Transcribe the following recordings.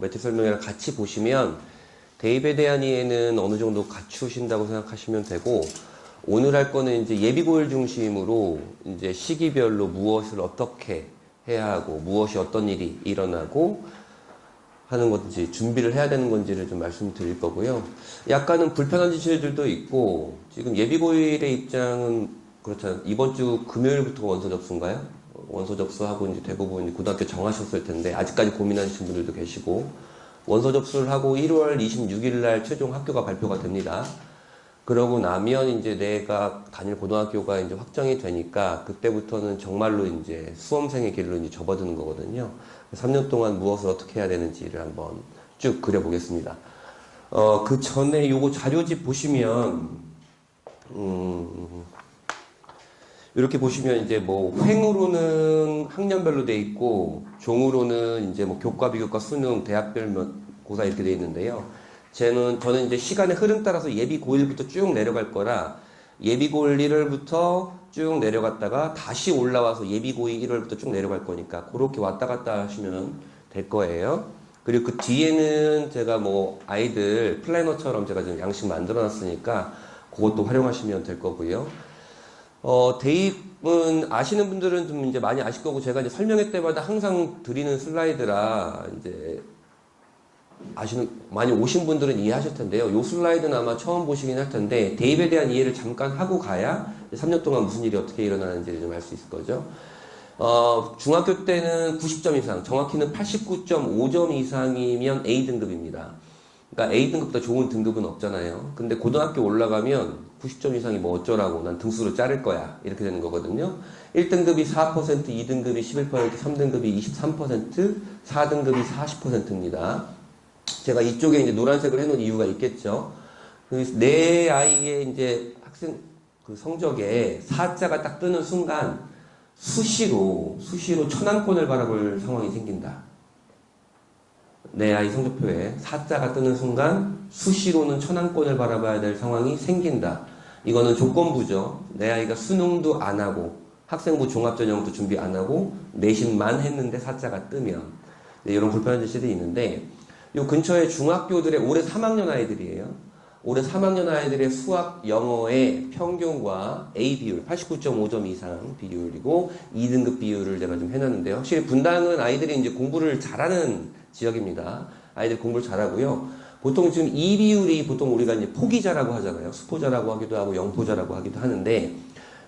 매트 설명이랑 같이 보시면 대입에 대한 이해는 어느 정도 갖추신다고 생각하시면 되고, 오늘 할 거는 이제 예비고일 중심으로 이제 시기별로 무엇을 어떻게 해야 하고, 무엇이 어떤 일이 일어나고 하는 건지, 준비를 해야 되는 건지를 좀 말씀드릴 거고요. 약간은 불편한 지시들도 있고, 지금 예비고일의 입장은 그렇잖아요. 이번 주 금요일부터 원서 접수인가요? 원서 접수하고 이제 대부분 고등학교 정하셨을 텐데, 아직까지 고민하시는 분들도 계시고, 원서 접수를 하고 1월 26일 날 최종 학교가 발표가 됩니다. 그러고 나면 이제 내가 다닐 고등학교가 이제 확정이 되니까 그때부터는 정말로 이제 수험생의 길로 이제 접어드는 거거든요. 3년 동안 무엇을 어떻게 해야 되는지를 한번 쭉 그려보겠습니다. 그 전에 요거 자료집 보시면, 이렇게 보시면 이제 뭐 횡으로는 학년별로 돼 있고 종으로는 이제 뭐 교과, 비교과, 수능, 대학별 고사 이렇게 돼 있는데요. 저는 이제 시간의 흐름 따라서 예비 고1부터 쭉 내려갈 거라 예비 고1 1월부터 쭉 내려갔다가 다시 올라와서 예비 고2 1월부터 쭉 내려갈 거니까 그렇게 왔다 갔다 하시면 될 거예요. 그리고 그 뒤에는 제가 뭐 아이들 플래너처럼 제가 지금 양식 만들어 놨으니까 그것도 활용하시면 될 거고요. 대입은 아시는 분들은 좀 이제 많이 아실 거고, 제가 이제 설명회 때마다 항상 드리는 슬라이드라, 이제 많이 오신 분들은 이해하실 텐데요. 요 슬라이드는 아마 처음 보시긴 할 텐데, 대입에 대한 이해를 잠깐 하고 가야 3년 동안 무슨 일이 어떻게 일어나는지를 좀 알 수 있을 거죠. 중학교 때는 90점 이상, 정확히는 89.5점 이상이면 A등급입니다. 그러니까 A등급보다 좋은 등급은 없잖아요. 근데 고등학교 올라가면 90점 이상이 뭐 어쩌라고, 난 등수를 자를 거야, 이렇게 되는 거거든요. 1등급이 4%, 2등급이 11%, 3등급이 23%, 4등급이 40%입니다. 제가 이쪽에 이제 노란색을 해놓은 이유가 있겠죠. 내 아이의 이제 학생 그 성적에 4자가 딱 뜨는 순간 수시로 천왕권을 바라볼 상황이 생긴다. 내 아이 성적표에 4자가 뜨는 순간 수시로는 천왕권을 바라봐야 될 상황이 생긴다. 이거는 조건부죠. 내 아이가 수능도 안 하고 학생부 종합전형도 준비 안 하고 내신만 했는데 4자가 뜨면 이런 불편한 짓들이 있는데, 요 근처에 중학교들의 올해 3학년 아이들이에요. 올해 3학년 아이들의 수학, 영어의 평균과 A 비율, 89.5점 이상 비율이고 2등급 비율을 제가 좀 해놨는데요. 확실히 분당은 아이들이 이제 공부를 잘하는 지역입니다. 아이들 공부를 잘하고요. 보통 지금 이 비율이 보통 우리가 이제 포기자라고 하잖아요. 수포자라고 하기도 하고 영포자라고 하기도 하는데,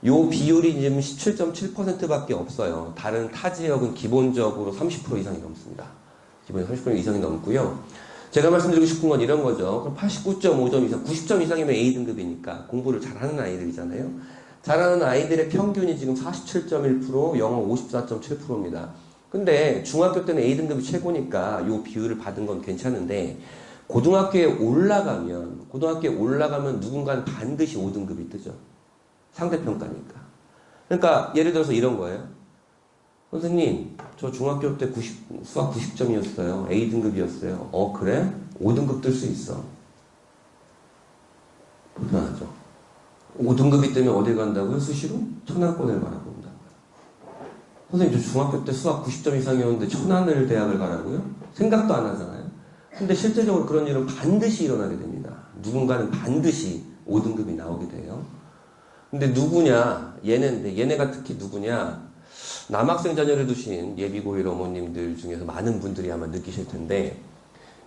요 비율이 지금 17.7%밖에 없어요. 다른 타 지역은 기본적으로 30% 이상이 넘습니다. 기본에 30% 이상이 넘고요. 제가 말씀드리고 싶은 건 이런 거죠. 그럼 89.5점 이상, 90점 이상이면 A등급이니까 공부를 잘하는 아이들이잖아요. 잘하는 아이들의 평균이 지금 47.1%, 영어 54.7%입니다. 근데 중학교 때는 A등급이 최고니까 요 비율을 받은 건 괜찮은데, 고등학교에 올라가면 누군가는 반드시 5등급이 뜨죠. 상대평가니까. 그러니까 예를 들어서 이런 거예요. 선생님, 저 중학교 때 수학 90점이었어요. A등급이었어요. 그래? 5등급 뜰 수 있어. 불편하죠. 5등급이 뜨면 어디 간다고요? 수시로? 천왕권을 바라본다. 선생님, 저 중학교 때 수학 90점 이상이었는데 천안을 대학을 가라고요? 생각도 안 하잖아요. 근데 실제적으로 그런 일은 반드시 일어나게 됩니다. 누군가는 반드시 5등급이 나오게 돼요. 근데 누구냐? 얘네가 특히 누구냐? 남학생 자녀를 두신 예비고일 어머님들 중에서 많은 분들이 아마 느끼실 텐데,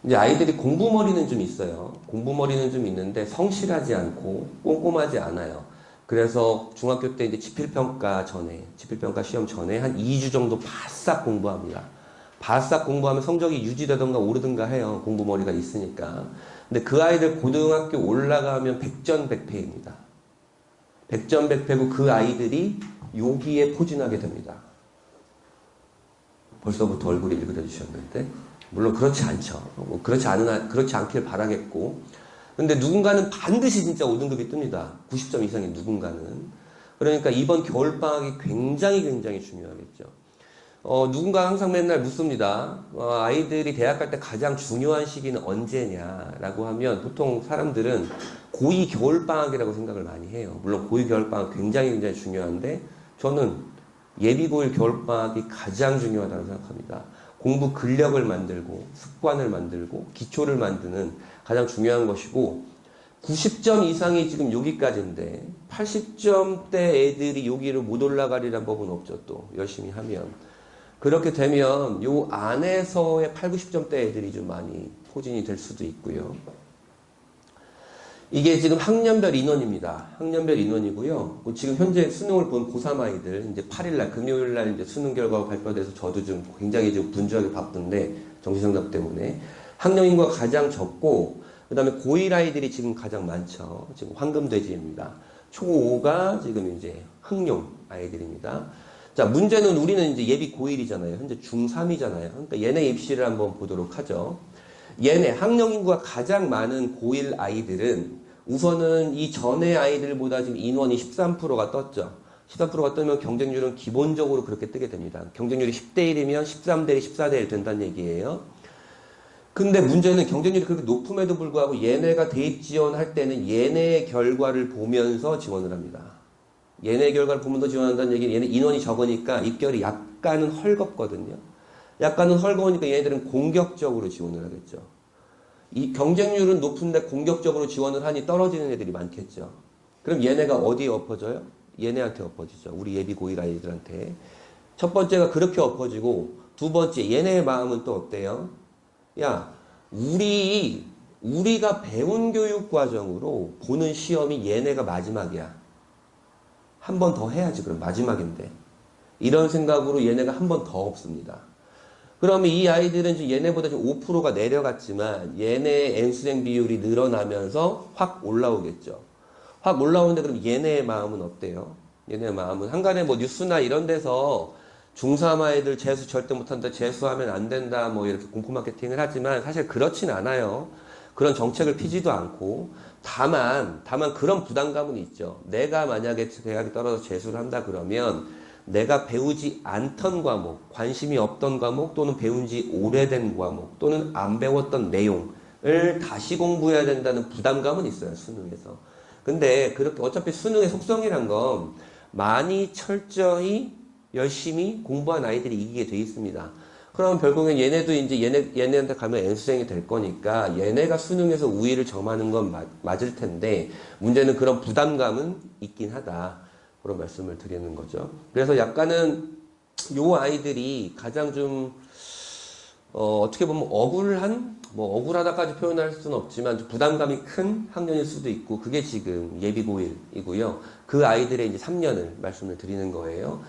이제 아이들이 공부머리는 좀 있어요. 공부머리는 좀 있는데 성실하지 않고 꼼꼼하지 않아요. 그래서 중학교 때 이제 지필평가 시험 전에 한 2주 정도 바싹 공부합니다. 바싹 공부하면 성적이 유지되던가 오르든가 해요. 공부머리가 있으니까. 근데 그 아이들 고등학교 올라가면 백전백패입니다. 백전백패고 그 아이들이 여기에 포진하게 됩니다. 벌써부터 얼굴이 일그러지셨는데, 물론 그렇지 않죠. 그렇지 않길 바라겠고, 근데 누군가는 반드시 진짜 5등급이 뜹니다. 90점 이상인 누군가는. 그러니까 이번 겨울방학이 굉장히 중요하겠죠. 누군가 항상 맨날 묻습니다. 아이들이 대학 갈 때 가장 중요한 시기는 언제냐라고 하면 보통 사람들은 고2 겨울방학이라고 생각을 많이 해요. 물론 고2 겨울방학 굉장히 중요한데, 저는 예비고일 겨울방학이 가장 중요하다고 생각합니다. 공부 근력을 만들고 습관을 만들고 기초를 만드는 가장 중요한 것이고 90점 이상이 지금 여기까지인데 80점대 애들이 여기를 못 올라가리란 법은 없죠. 또 열심히 하면. 그렇게 되면 요 안에서의 8, 90점대 애들이 좀 많이 포진이 될 수도 있고요. 이게 지금 학년별 인원입니다. 학년별 인원이고요. 지금 현재 수능을 본 고3 아이들, 이제 8일날, 금요일날 이제 수능 결과가 발표돼서 저도 좀 굉장히 좀 분주하게 바쁜데, 정시정답 때문에. 학령 인구가 가장 적고, 그 다음에 고1 아이들이 지금 가장 많죠. 지금 황금돼지입니다. 초5가 지금 이제 흑룡 아이들입니다. 자, 문제는 우리는 이제 예비 고1이잖아요. 현재 중3이잖아요. 그러니까 얘네 입시를 한번 보도록 하죠. 얘네 학령 인구가 가장 많은 고1 아이들은 우선은 이 전에 아이들보다 지금 인원이 13%가 떴죠. 13%가 뜨면 경쟁률은 기본적으로 그렇게 뜨게 됩니다. 경쟁률이 10대 1이면 13대 1, 14대 1 된다는 얘기예요. 근데 문제는 경쟁률이 그렇게 높음에도 불구하고 얘네가 대입 지원할 때는 얘네의 결과를 보면서 지원을 합니다. 얘네의 결과를 보면서 지원한다는 얘기는 얘네 인원이 적으니까 입결이 약간은 헐겁거든요. 약간은 헐거우니까 얘네들은 공격적으로 지원을 하겠죠. 이 경쟁률은 높은데 공격적으로 지원을 하니 떨어지는 애들이 많겠죠. 그럼 얘네가 어디에 엎어져요? 얘네한테 엎어지죠. 우리 예비 고1 아이들한테. 첫 번째가 그렇게 엎어지고 두 번째 얘네의 마음은 또 어때요? 야, 우리가 배운 교육 과정으로 보는 시험이 얘네가 마지막이야. 한 번 더 해야지. 그럼 마지막인데. 이런 생각으로 얘네가 한 번 더 없습니다. 그러면 이 아이들은 지금 얘네보다 지금 5%가 내려갔지만 얘네의 N수생 비율이 늘어나면서 확 올라오겠죠. 확 올라오는데 그럼 얘네의 마음은 어때요? 얘네의 마음은 한간에 뭐 뉴스나 이런 데서 중3 아이들 재수 절대 못한다, 재수하면 안 된다, 뭐 이렇게 공포 마케팅을 하지만 사실 그렇진 않아요. 그런 정책을 피지도 않고 다만 그런 부담감은 있죠. 내가 만약에 대학에 떨어져서 재수를 한다 그러면 내가 배우지 않던 과목, 관심이 없던 과목 또는 배운 지 오래된 과목 또는 안 배웠던 내용을 다시 공부해야 된다는 부담감은 있어요. 수능에서. 근데 그렇게 어차피 수능의 속성이란 건 많이 철저히 열심히 공부한 아이들이 이기게 돼 있습니다. 그럼 결국엔 얘네도 이제 얘네한테 가면 N수생이 될 거니까 얘네가 수능에서 우위를 점하는 건 맞을 텐데 문제는 그런 부담감은 있긴 하다. 그런 말씀을 드리는 거죠. 그래서 약간은 요 아이들이 가장 좀 어떻게 보면 억울하다까지 표현할 수는 없지만 좀 부담감이 큰 학년일 수도 있고 그게 지금 예비 고1이고요. 그 아이들의 이제 3년을 말씀을 드리는 거예요.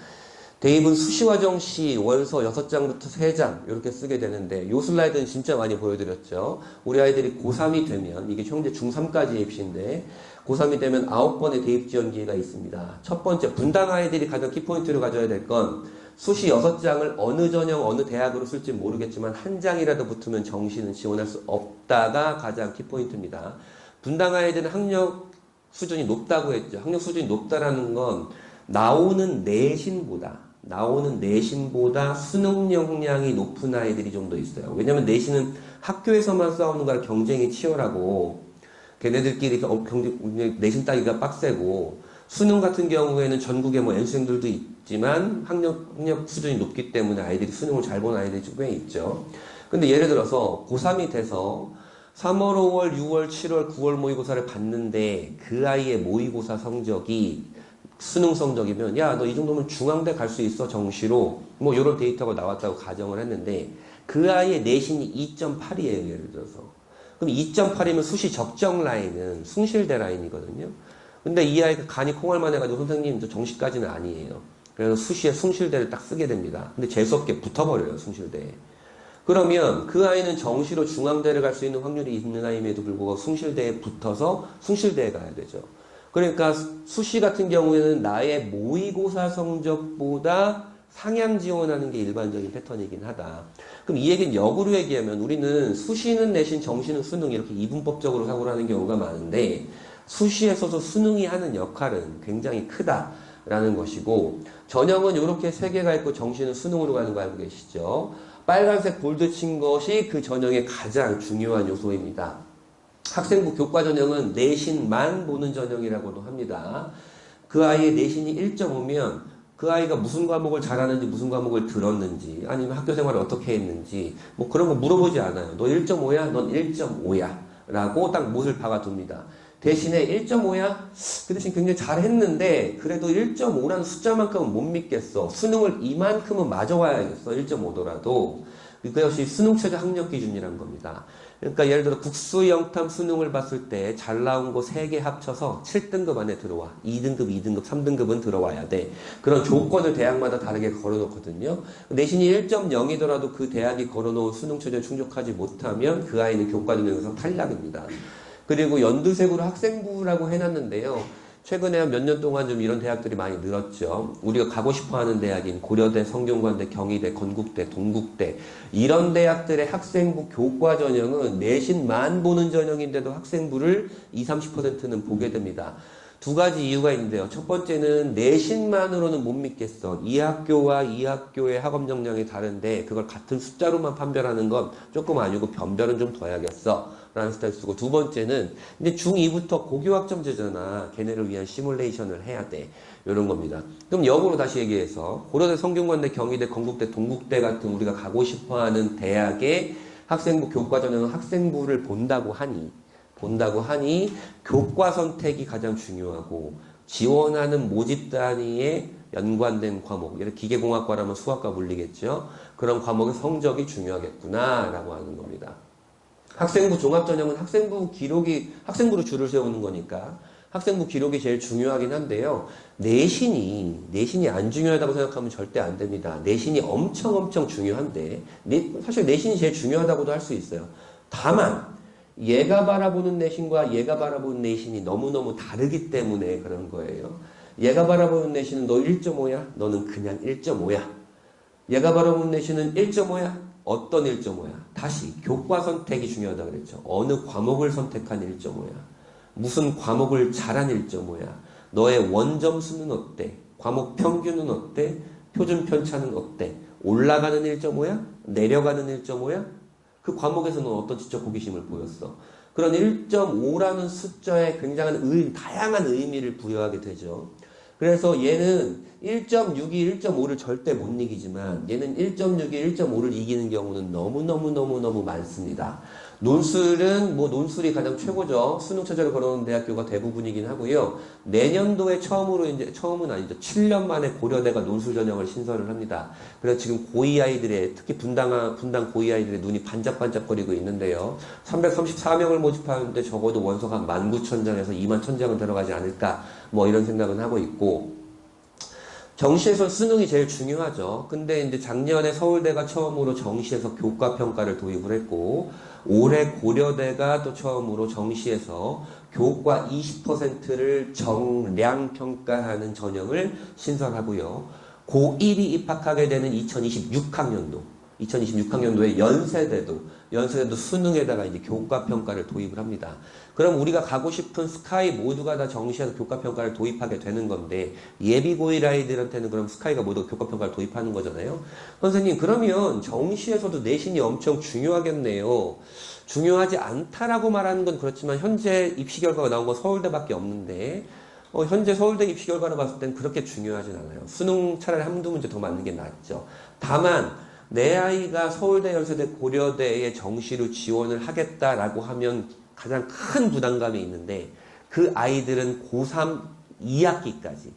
대입은 수시와 정시 원서 6장부터 3장 이렇게 쓰게 되는데 요 슬라이드는 진짜 많이 보여드렸죠. 우리 아이들이 고3이 되면 이게 현재 중3까지의 입시인데 고3이 되면 9번의 대입 지원 기회가 있습니다. 첫 번째 분당 아이들이 가장 키포인트로 가져야 될 건 수시 6장을 어느 전형 어느 대학으로 쓸지 모르겠지만 한 장이라도 붙으면 정시는 지원할 수 없다가 가장 키포인트입니다. 분당 아이들은 학력 수준이 높다고 했죠. 학력 수준이 높다라는 건 나오는 내신보다 수능 역량이 높은 아이들이 좀 더 있어요. 왜냐면 내신은 학교에서만 싸우는 거라 경쟁이 치열하고 걔네들끼리 내신 따기가 빡세고 수능 같은 경우에는 전국에 뭐 N수생들도 있지만 학력 수준이 높기 때문에 아이들이 수능을 잘 보는 아이들이 꽤 있죠. 근데 예를 들어서 고3이 돼서 3월, 5월, 6월, 7월, 9월 모의고사를 봤는데 그 아이의 모의고사 성적이 수능 성적이면 야, 너 이 정도면 중앙대 갈 수 있어 정시로 뭐 이런 데이터가 나왔다고 가정을 했는데 그 아이의 내신이 2.8이에요. 예를 들어서 그럼 2.8이면 수시 적정 라인은 숭실대 라인이거든요. 근데 이 아이가 간이 콩알만 해가지고 선생님 저 정시까지는 아니에요. 그래서 수시에 숭실대를 딱 쓰게 됩니다. 근데 재수없게 붙어버려요. 숭실대에. 그러면 그 아이는 정시로 중앙대를 갈 수 있는 확률이 있는 아이임에도 불구하고 숭실대에 붙어서 숭실대에 가야 되죠. 그러니까 수시 같은 경우에는 나의 모의고사 성적보다 상향 지원하는 게 일반적인 패턴이긴 하다. 그럼 이 얘기는 역으로 얘기하면 우리는 수시는 내신, 정시는 수능 이렇게 이분법적으로 사고를 하는 경우가 많은데 수시에서도 수능이 하는 역할은 굉장히 크다라는 것이고 전형은 이렇게 3개가 있고 정시는 수능으로 가는 거 알고 계시죠? 빨간색 볼드 친 것이 그 전형의 가장 중요한 요소입니다. 학생부 교과 전형은 내신만 보는 전형이라고도 합니다. 그 아이의 내신이 1.5면 그 아이가 무슨 과목을 잘하는지, 무슨 과목을 들었는지, 아니면 학교 생활을 어떻게 했는지, 뭐 그런 거 물어보지 않아요. 너 1.5야? 넌 1.5야. 라고 딱 못을 박아둡니다. 대신에 1.5야? 그 대신 굉장히 잘했는데, 그래도 1.5라는 숫자만큼은 못 믿겠어. 수능을 이만큼은 맞아와야겠어. 1.5더라도. 그 역시 수능최저 학력 기준이란 겁니다. 그러니까 예를 들어 국수 영탐 수능을 봤을 때 잘 나온 거 3개 합쳐서 7등급 안에 들어와. 2등급, 2등급, 3등급은 들어와야 돼. 그런 조건을 대학마다 다르게 걸어놓거든요. 내신이 1.0이더라도 그 대학이 걸어놓은 수능 최저에 충족하지 못하면 그 아이는 교과 능력에서 탈락입니다. 그리고 연두색으로 학생부라고 해놨는데요. 최근에 몇 년 동안 좀 이런 대학들이 많이 늘었죠. 우리가 가고 싶어 하는 대학인 고려대, 성균관대, 경희대, 건국대, 동국대 이런 대학들의 학생부 교과 전형은 내신만 보는 전형인데도 학생부를 20, 30%는 보게 됩니다. 두 가지 이유가 있는데요. 첫 번째는 내신만으로는 못 믿겠어. 이 학교와 이 학교의 학업 역량이 다른데 그걸 같은 숫자로만 판별하는 건 조금 아니고 변별은 좀 둬야겠어. 라는 스타일 쓰고, 두 번째는 이제 중2부터 고교학점제잖아. 걔네를 위한 시뮬레이션을 해야 돼. 이런 겁니다. 그럼 역으로 다시 얘기해서 고려대, 성균관대, 경희대, 건국대, 동국대 같은 우리가 가고 싶어하는 대학의 학생부 교과 전형은 학생부를 본다고 하니 교과 선택이 가장 중요하고 지원하는 모집 단위에 연관된 과목, 예를 기계공학과라면 수학과 물리겠죠. 그런 과목의 성적이 중요하겠구나라고 하는 겁니다. 학생부 종합전형은 학생부 기록이, 학생부로 줄을 세우는 거니까 학생부 기록이 제일 중요하긴 한데요. 내신이 안 중요하다고 생각하면 절대 안 됩니다. 내신이 엄청 중요한데, 사실 내신이 제일 중요하다고도 할 수 있어요. 다만, 얘가 바라보는 내신과 얘가 바라보는 내신이 너무너무 다르기 때문에 그런 거예요. 얘가 바라보는 내신은 너 1.5야? 너는 그냥 1.5야. 얘가 바라보는 내신은 1.5야? 어떤 1.5야? 다시 교과 선택이 중요하다고 그랬죠. 어느 과목을 선택한 1.5야? 무슨 과목을 잘한 1.5야? 너의 원점수는 어때? 과목 평균은 어때? 표준 편차는 어때? 올라가는 1.5야? 내려가는 1.5야? 그 과목에서는 어떤 지적 호기심을 보였어? 그런 1.5라는 숫자에 굉장한 다양한 의미를 부여하게 되죠. 그래서 얘는 1.62, 1.5를 절대 못 이기지만 얘는 1.62, 1.5를 이기는 경우는 너무 많습니다. 논술이 가장 최고죠. 수능 최저를 걸어놓은 대학교가 대부분이긴 하고요. 내년도에 처음은 아니죠. 7년 만에 고려대가 논술 전형을 신설을 합니다. 그래서 지금 고2 아이들의, 특히 분당 고2 아이들의 눈이 반짝반짝거리고 있는데요. 334명을 모집하는데 적어도 원서가 19,000장에서 21,000장은 들어가지 않을까, 뭐 이런 생각은 하고 있고, 정시에서 수능이 제일 중요하죠. 근데 이제 작년에 서울대가 처음으로 정시에서 교과평가를 도입을 했고, 올해 고려대가 또 처음으로 정시에서 교과 20%를 정량평가하는 전형을 신설하고요. 고1이 입학하게 되는 2026학년도에 연세대도 수능에다가 이제 교과평가를 도입을 합니다. 그럼 우리가 가고 싶은 스카이 모두가 다 정시에서 교과평가를 도입하게 되는 건데, 예비 고1 아이들한테는 그럼 스카이가 모두 교과평가를 도입하는 거잖아요. 선생님, 그러면 정시에서도 내신이 엄청 중요하겠네요. 중요하지 않다라고 말하는 건 그렇지만 현재 입시 결과가 나온 건 서울대밖에 없는데, 현재 서울대 입시 결과를 봤을 땐 그렇게 중요하진 않아요. 수능 차라리 한두 문제 더 맞는 게 낫죠. 다만 내 아이가 서울대, 연세대, 고려대에 정시로 지원을 하겠다라고 하면 가장 큰 부담감이 있는데, 그 아이들은 고3 2학기까지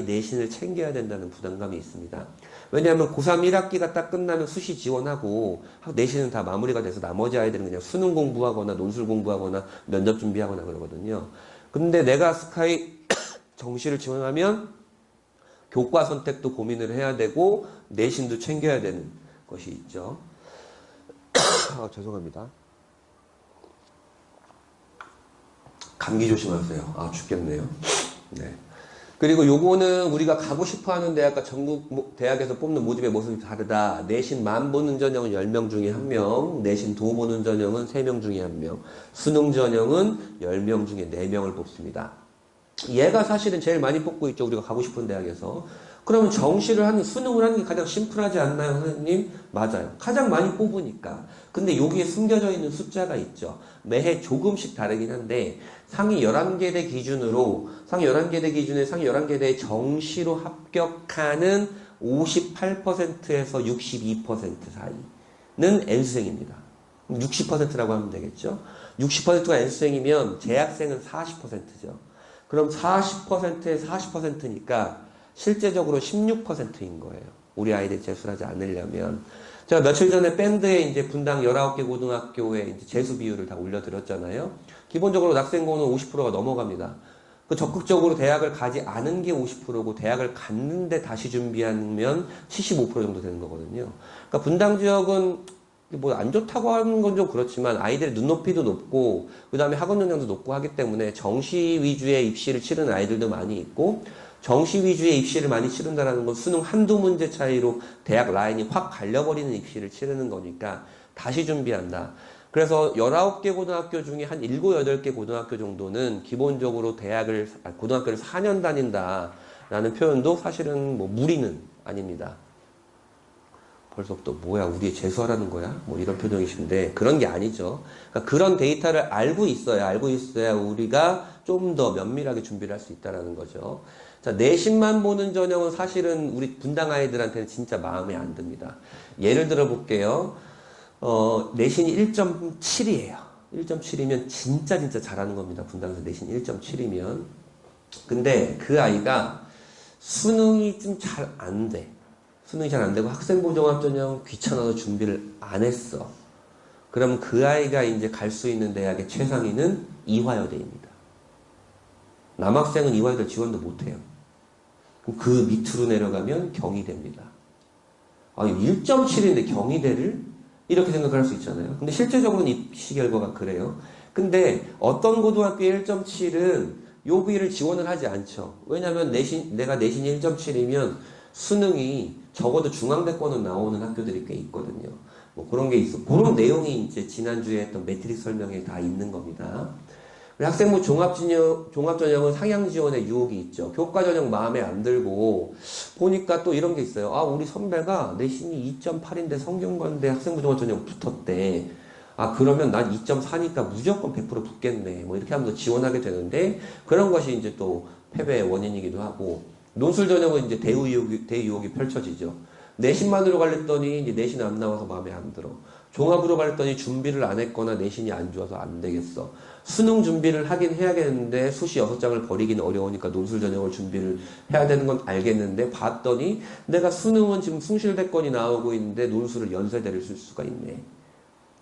내신을 챙겨야 된다는 부담감이 있습니다. 왜냐하면 고3 1학기가 딱 끝나면 수시 지원하고 내신은 다 마무리가 돼서 나머지 아이들은 그냥 수능 공부하거나 논술 공부하거나 면접 준비하거나 그러거든요. 근데 내가 스카이 정시를 지원하면 교과 선택도 고민을 해야 되고 내신도 챙겨야 되는 것이 있죠. 죄송합니다. 감기 조심하세요. 죽겠네요. 네. 그리고 요거는 우리가 가고 싶어하는 대학과 전국 대학에서 뽑는 모집의 모습이 다르다. 내신만 보는 전형은 10명 중에 1명, 내신 도 보는 전형은 3명 중에 1명, 수능 전형은 10명 중에 4명을 뽑습니다. 얘가 사실은 제일 많이 뽑고 있죠. 우리가 가고 싶은 대학에서. 그러면 수능을 하는 게 가장 심플하지 않나요, 선생님? 맞아요. 가장 많이 뽑으니까. 근데 여기에 숨겨져 있는 숫자가 있죠. 매해 조금씩 다르긴 한데, 상위 11개대 기준으로, 상위 11개대 정시로 합격하는 58%에서 62% 사이는 N수생입니다. 60%라고 하면 되겠죠. 60%가 N수생이면 재학생은 40%죠. 그럼 40%에 40%니까 실제적으로 16%인 거예요. 우리 아이들이 재수하지 않으려면. 제가 며칠 전에 밴드에 이제 분당 19개 고등학교에 이제 재수 비율을 다 올려드렸잖아요. 기본적으로 낙생고는 50%가 넘어갑니다. 그 적극적으로 대학을 가지 않은 게 50%고 대학을 갔는데 다시 준비하면 75% 정도 되는 거거든요. 그러니까 분당 지역은 뭐 안 좋다고 하는 건 좀 그렇지만 아이들의 눈높이도 높고 그 다음에 학원 역량도 높고 하기 때문에 정시 위주의 입시를 치르는 아이들도 많이 있고 정시 위주의 입시를 많이 치른다는 건 수능 한두 문제 차이로 대학 라인이 확 갈려버리는 입시를 치르는 거니까 다시 준비한다. 그래서 19개 고등학교 중에 한 7, 8개 고등학교 정도는 기본적으로 고등학교를 4년 다닌다라는 표현도 사실은 뭐 무리는 아닙니다. 벌써부터 뭐야 우리 재수하라는 거야? 뭐 이런 표정이신데 그런 게 아니죠. 그러니까 그런 데이터를 알고 있어야 우리가 좀 더 면밀하게 준비를 할 수 있다는 거죠. 자, 내신만 보는 전형은 사실은 우리 분당 아이들한테는 진짜 마음에 안 듭니다. 예를 들어 볼게요. 내신이 1.7이에요. 1.7이면 진짜 잘하는 겁니다. 분당에서 내신 1.7이면. 근데 그 아이가 수능이 좀 잘 안 돼. 수능이 잘 안 되고 학생부종합전형 귀찮아서 준비를 안 했어. 그러면 그 아이가 이제 갈 수 있는 대학의 최상위는 이화여대입니다. 남학생은 이화여대 지원도 못해요. 그럼 그 밑으로 내려가면 경희대입니다. 아니 1.7인데 경희대를? 이렇게 생각할 수 있잖아요. 근데 실제적으로는 입시 결과가 그래요. 근데 어떤 고등학교의 1.7은 요비를 지원을 하지 않죠. 왜냐하면 내가 내신이 1.7이면 수능이 적어도 중앙대권은 나오는 학교들이 꽤 있거든요. 뭐 그런 게 있어. 그런 내용이 이제 지난주에 했던 매트릭스 설명에 다 있는 겁니다. 학생부 종합전형은 상향 지원에 유혹이 있죠. 교과전형 마음에 안 들고 보니까 또 이런 게 있어요. 아, 우리 선배가 내신이 2.8인데 성균관대 학생부 종합전형 붙었대. 아, 그러면 난 2.4니까 무조건 100% 붙겠네. 뭐 이렇게 하면서 지원하게 되는데 그런 것이 이제 또 패배의 원인이기도 하고 논술 전형은 이제 대유혹이 펼쳐지죠. 내신만으로 갈랬더니 이제 내신 안 나와서 마음에 안 들어. 종합으로 갈랬더니 준비를 안 했거나 내신이 안 좋아서 안 되겠어. 수능 준비를 하긴 해야겠는데 수시 6장을 버리긴 어려우니까 논술 전형을 준비를 해야 되는 건 알겠는데 봤더니 내가 수능은 지금 숭실대권이 나오고 있는데 논술을 연세대를 쓸 수가 있네.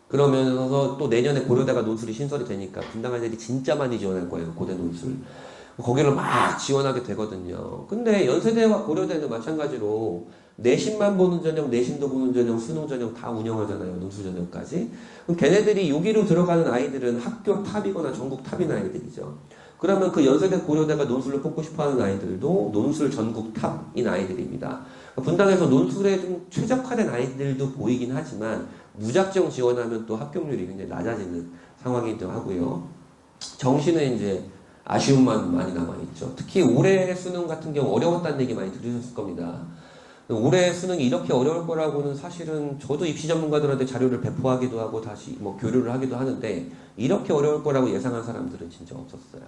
그러면서 또 내년에 고려대가 논술이 신설이 되니까 분당 아이들이 진짜 많이 지원할 거예요. 고대 논술. 거기를 막 지원하게 되거든요. 근데 연세대와 고려대는 마찬가지로 내신만 보는 전형, 내신도 보는 전형, 수능 전형 다 운영하잖아요. 논술 전형까지. 그럼 걔네들이 여기로 들어가는 아이들은 학교 탑이거나 전국 탑인 아이들이죠. 그러면 그 연세대, 고려대가 논술을 뽑고 싶어하는 아이들도 논술 전국 탑인 아이들입니다. 분당에서 논술에 좀 최적화된 아이들도 보이긴 하지만 무작정 지원하면 또 합격률이 굉장히 낮아지는 상황이기도 하고요. 정시는 이제 아쉬움만 많이 남아있죠. 특히 올해 수능 같은 경우 어려웠다는 얘기 많이 들으셨을 겁니다. 올해 수능이 이렇게 어려울 거라고는 사실은 저도 입시 전문가들한테 자료를 배포하기도 하고 다시 뭐 교류를 하기도 하는데 이렇게 어려울 거라고 예상한 사람들은 진짜 없었어요.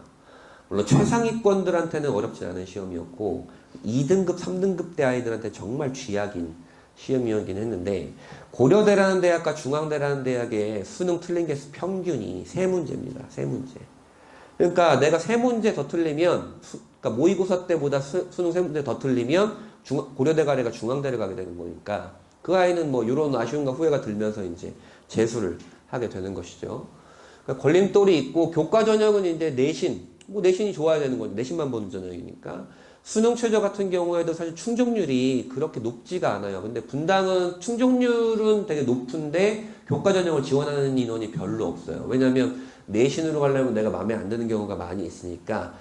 물론 최상위권들한테는 어렵지 않은 시험이었고 2등급, 3등급 대 아이들한테 정말 쥐약인 시험이었긴 했는데 고려대라는 대학과 중앙대라는 대학의 수능 틀린 개수 평균이 3문제입니다. 3문제. 그러니까 내가 3문제 더 틀리면 그러니까 모의고사 때보다 수능 3문제 더 틀리면 고려대 가래가 중앙대를 가게 되는 거니까 그 아이는 뭐 이런 아쉬움과 후회가 들면서 이제 재수를 하게 되는 것이죠. 그러니까 걸림돌이 있고 교과 전형은 이제 내신이 좋아야 되는 거죠. 내신만 보는 전형이니까. 수능 최저 같은 경우에도 사실 충족률이 그렇게 높지가 않아요. 근데 분당은 충족률은 되게 높은데 교과 전형을 지원하는 인원이 별로 없어요. 왜냐하면 내신으로 가려면 내가 마음에 안 드는 경우가 많이 있으니까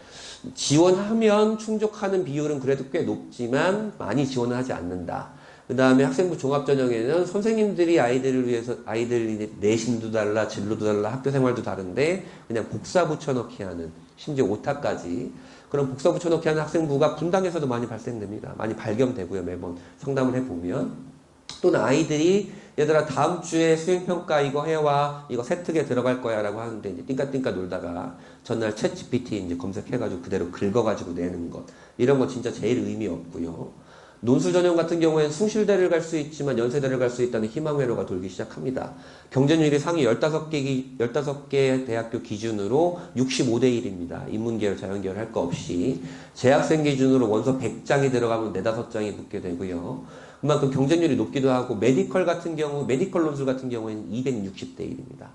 지원하면 충족하는 비율은 그래도 꽤 높지만 많이 지원을 하지 않는다. 그 다음에 학생부 종합전형에는 선생님들이 아이들을 위해서 아이들 내신도 달라, 진로도 달라, 학교 생활도 다른데 그냥 복사 붙여넣기 하는, 심지어 오타까지 그런 복사 붙여넣기 하는 학생부가 분당에서도 많이 발생됩니다. 많이 발견되고요. 매번 상담을 해보면. 또는 아이들이 얘들아 다음 주에 수행평가 이거 해와, 이거 세특에 들어갈 거야 라고 하는데 이제 띵까띵까 놀다가 전날 챗GPT 이제 검색해가지고 그대로 긁어가지고 내는 것, 이런 거 진짜 제일 의미 없고요. 논술 전형 같은 경우에는 숭실대를 갈 수 있지만 연세대를 갈 수 있다는 희망회로가 돌기 시작합니다. 경쟁률이 상위 15개 대학교 기준으로 65대 1입니다. 인문계열, 자연계열 할 거 없이. 재학생 기준으로 원서 100장이 들어가면 4, 5장이 붙게 되고요. 그만큼 경쟁률이 높기도 하고, 메디컬 같은 경우, 메디컬 논술 같은 경우에는 260대 1입니다.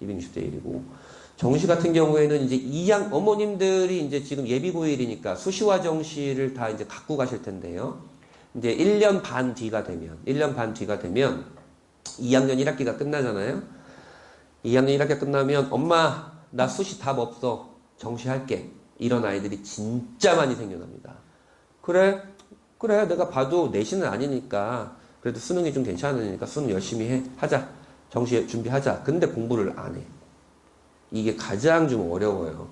260대 1이고. 정시 같은 경우에는 이제 어머님들이 이제 지금 예비고1이니까 수시와 정시를 다 이제 갖고 가실 텐데요. 이제 1년 반 뒤가 되면 2학년 1학기가 끝나잖아요. 2학년 1학기가 끝나면 엄마, 나 수시 답 없어. 정시 할게. 이런 아이들이 진짜 많이 생겨납니다. 그래, 내가 봐도 내신은 아니니까, 그래도 수능이 좀 괜찮으니까 수능 열심히 하자. 정시 준비하자. 근데 공부를 안 해. 이게 가장 좀 어려워요.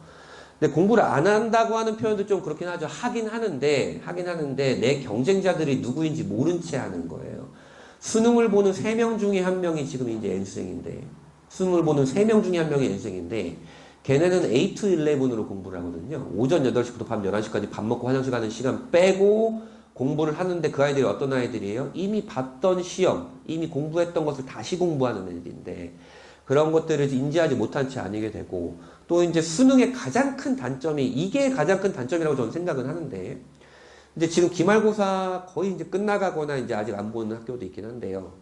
근데 공부를 안 한다고 하는 표현도 좀 그렇긴 하죠. 하긴 하는데 내 경쟁자들이 누구인지 모른 채 하는 거예요. 수능을 보는 3명 중에 1명이 지금 이제 N수생인데, 수능을 보는 3명 중에 1명이 N수생인데, 걔네는 8 to 11으로 공부를 하거든요. 오전 8시부터 밤 11시까지 밥 먹고 화장실 가는 시간 빼고 공부를 하는데, 그 아이들이 어떤 아이들이에요? 이미 봤던 시험, 이미 공부했던 것을 다시 공부하는 애들인데, 그런 것들을 인지하지 못한 채 아니게 되고, 또 이제 수능의 가장 큰 단점이, 이게 가장 큰 단점이라고 저는 생각은 하는데, 이제 지금 기말고사 거의 이제 끝나가거나 이제 아직 안 보는 학교도 있긴 한데요.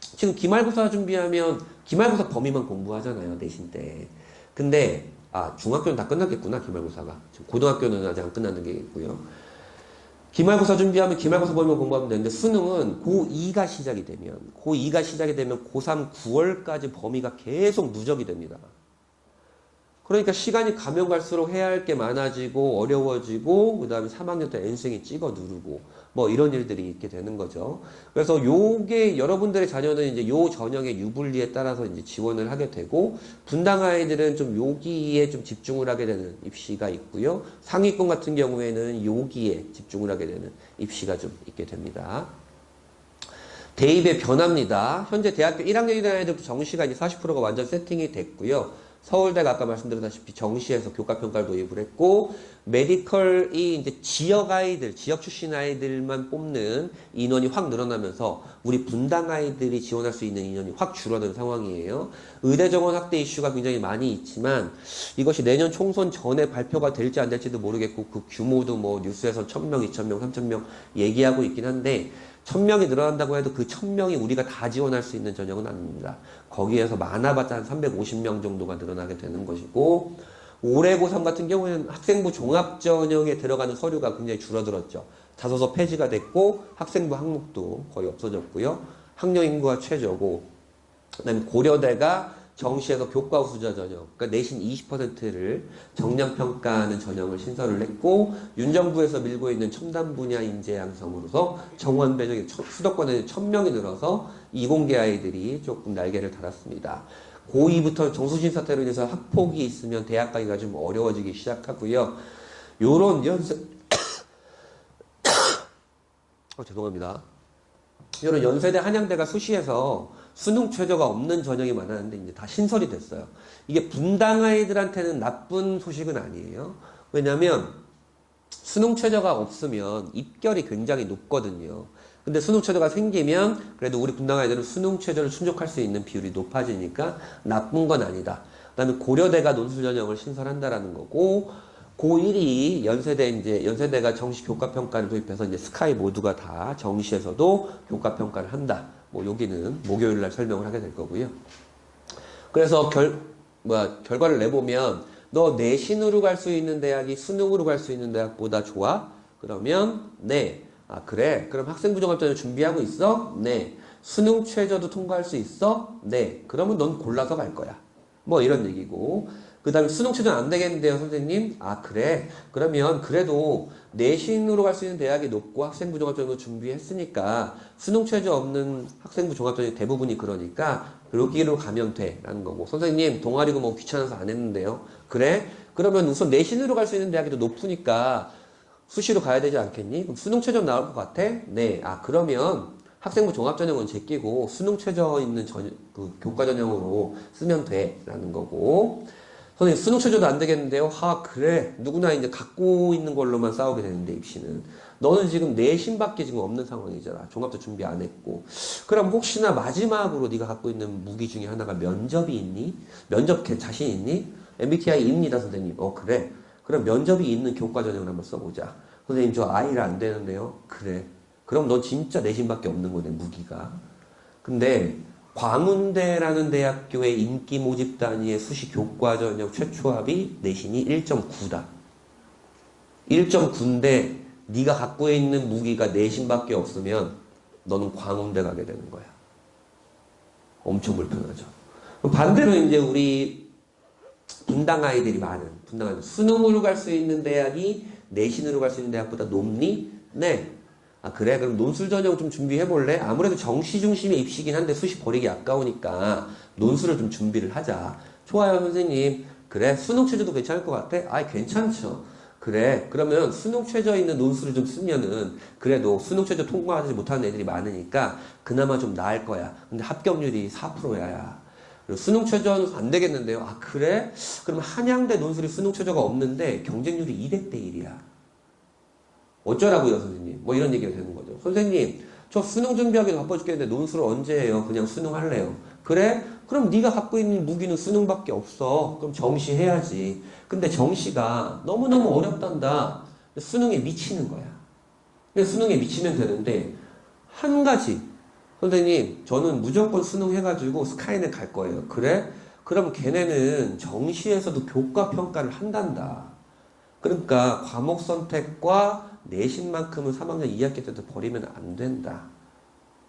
지금 기말고사 준비하면 기말고사 범위만 공부하잖아요, 내신 때. 근데, 중학교는 다 끝났겠구나, 기말고사가. 지금 고등학교는 아직 안 끝나는 게 있고요. 기말고사 준비하면 기말고사 범위만 공부하면 되는데, 수능은 고2가 시작이 되면 고3 9월까지 범위가 계속 누적이 됩니다. 그러니까 시간이 가면 갈수록 해야 할 게 많아지고 어려워지고, 그 다음에 3학년 때 N생이 찍어 누르고 뭐 이런 일들이 있게 되는 거죠. 그래서 요게 여러분들의 자녀는 이제 요 전형의 유불리에 따라서 이제 지원을 하게 되고, 분당 아이들은 좀 여기에 좀 집중을 하게 되는 입시가 있고요. 상위권 같은 경우에는 여기에 집중을 하게 되는 입시가 좀 있게 됩니다. 대입의 변화입니다. 현재 대학교 1학년이라는 아이들도 정시가 이제 40%가 완전 세팅이 됐고요. 서울대가 아까 말씀드렸다시피 정시에서 교과평가를 도입을 했고, 메디컬이 이제 지역 출신 아이들만 뽑는 인원이 확 늘어나면서 우리 분당 아이들이 지원할 수 있는 인원이 확 줄어든 상황이에요. 의대 정원 확대 이슈가 굉장히 많이 있지만, 이것이 내년 총선 전에 발표가 될지 안 될지도 모르겠고, 그 규모도 뭐 뉴스에서 1000명, 2000명, 3000명 얘기하고 있긴 한데, 1000명이 늘어난다고 해도 그 1000명이 우리가 다 지원할 수 있는 전형은 아닙니다. 거기에서 많아봤자 한 350명 정도가 늘어나게 되는 것이고, 올해 고3 같은 경우에는 학생부 종합전형에 들어가는 서류가 굉장히 줄어들었죠. 자소서 폐지가 됐고, 학생부 항목도 거의 없어졌고요. 학령 인구가 최저고, 그다음에 고려대가 정시에서 교과 우수자 전형, 그러니까 내신 20%를 정량평가하는 전형을 신설을 했고, 윤정부에서 밀고 있는 첨단 분야 인재 양성으로서 정원 배정이 수도권에 1000명이 늘어서 이공계 아이들이 조금 날개를 달았습니다. 고2부터 정수신 사태로 인해서 학폭이 있으면 대학 가기가 좀 어려워지기 시작하고요. 요런 죄송합니다. 요런 연세대, 한양대가 수시에서 수능 최저가 없는 전형이 많았는데 이제 다 신설이 됐어요. 이게 분당 아이들한테는 나쁜 소식은 아니에요. 왜냐면 수능 최저가 없으면 입결이 굉장히 높거든요. 근데 수능 최저가 생기면 그래도 우리 분당 아이들은 수능 최저를 충족할 수 있는 비율이 높아지니까 나쁜 건 아니다. 그 다음에 고려대가 논술 전형을 신설한다라는 거고, 고1이 연세대가 정시 교과평가를 도입해서 이제 스카이 모두가 다 정시에서도 교과평가를 한다. 뭐 여기는 목요일 날 설명을 하게 될 거고요. 그래서 결과를 내보면 너 내신으로 갈 수 있는 대학이 수능으로 갈 수 있는 대학보다 좋아? 그러면 네. 그래. 그럼 학생부 종합전형 준비하고 있어? 네. 수능 최저도 통과할 수 있어? 네. 그러면 넌 골라서 갈 거야. 뭐 이런 얘기고. 그 다음에 수능 최저는 안 되겠는데요, 선생님? 아, 그래? 그러면 그래도 내신으로 갈 수 있는 대학이 높고 학생부 종합전형을 준비했으니까 수능 최저 없는 학생부 종합전형 대부분이 그러니까 여기로 가면 돼. 라는 거고. 선생님, 동아리고 뭐 귀찮아서 안 했는데요. 그래? 그러면 우선 내신으로 갈 수 있는 대학이 더 높으니까 수시로 가야 되지 않겠니? 그럼 수능 최저 나올 것 같아? 네. 아, 그러면 학생부 종합전형은 제끼고 수능 최저 있는 교과전형으로 쓰면 돼. 라는 거고. 선생님, 수능 최저도 안 되겠는데요? 하, 그래. 누구나 이제 갖고 있는 걸로만 싸우게 되는데, 입시는. 너는 지금 내신밖에 지금 없는 상황이잖아. 종합도 준비 안 했고. 그럼 혹시나 마지막으로 네가 갖고 있는 무기 중에 하나가 면접이 있니? 면접 자신 있니? MBTI입니다, 선생님. 그래. 그럼 면접이 있는 교과전형을 한번 써보자. 선생님, 저 I라 안 되는데요? 그래. 그럼 너 진짜 내신밖에 없는 거네, 무기가. 근데 광운대라는 대학교의 인기 모집 단위의 수시 교과전형 최초 합이 내신이 1.9다. 1.9인데 네가 갖고 있는 무기가 내신밖에 없으면 너는 광운대 가게 되는 거야. 엄청 불편하죠. 반대로 이제 우리 분당 아이들이 많은 수능으로 갈 수 있는 대학이 내신으로 갈 수 있는 대학보다 높니? 네. 아, 그래? 그럼 논술 전형 좀 준비해 볼래? 아무래도 정시 중심의 입시긴 한데 수시 버리기 아까우니까 논술을 좀 준비를 하자. 좋아요, 선생님. 그래? 수능 최저도 괜찮을 것 같아? 아이, 괜찮죠. 그래. 그러면 수능 최저 있는 논술을 좀 쓰면은 그래도 수능 최저 통과하지 못하는 애들이 많으니까 그나마 좀 나을 거야. 근데 합격률이 4%야. 그리고 수능 최저는 안 되겠는데요. 아, 그래? 그럼 한양대 논술이 수능 최저가 없는데 경쟁률이 200대 1이야. 어쩌라고요, 선생님? 뭐 이런 얘기가 되는 거죠. 선생님, 저 수능 준비하기도 바빠 죽겠는데 논술을 언제 해요? 그냥 수능 할래요. 그래? 그럼 네가 갖고 있는 무기는 수능밖에 없어. 그럼 정시 해야지. 근데 정시가 너무너무 어렵단다. 수능에 미치는 거야. 근데 수능에 미치면 되는데 한 가지. 선생님, 저는 무조건 수능 해가지고 스카이는 갈 거예요. 그래? 그럼 걔네는 정시에서도 교과 평가를 한단다. 그러니까 과목 선택과 내신만큼은 3학년 2학기 때도 버리면 안 된다.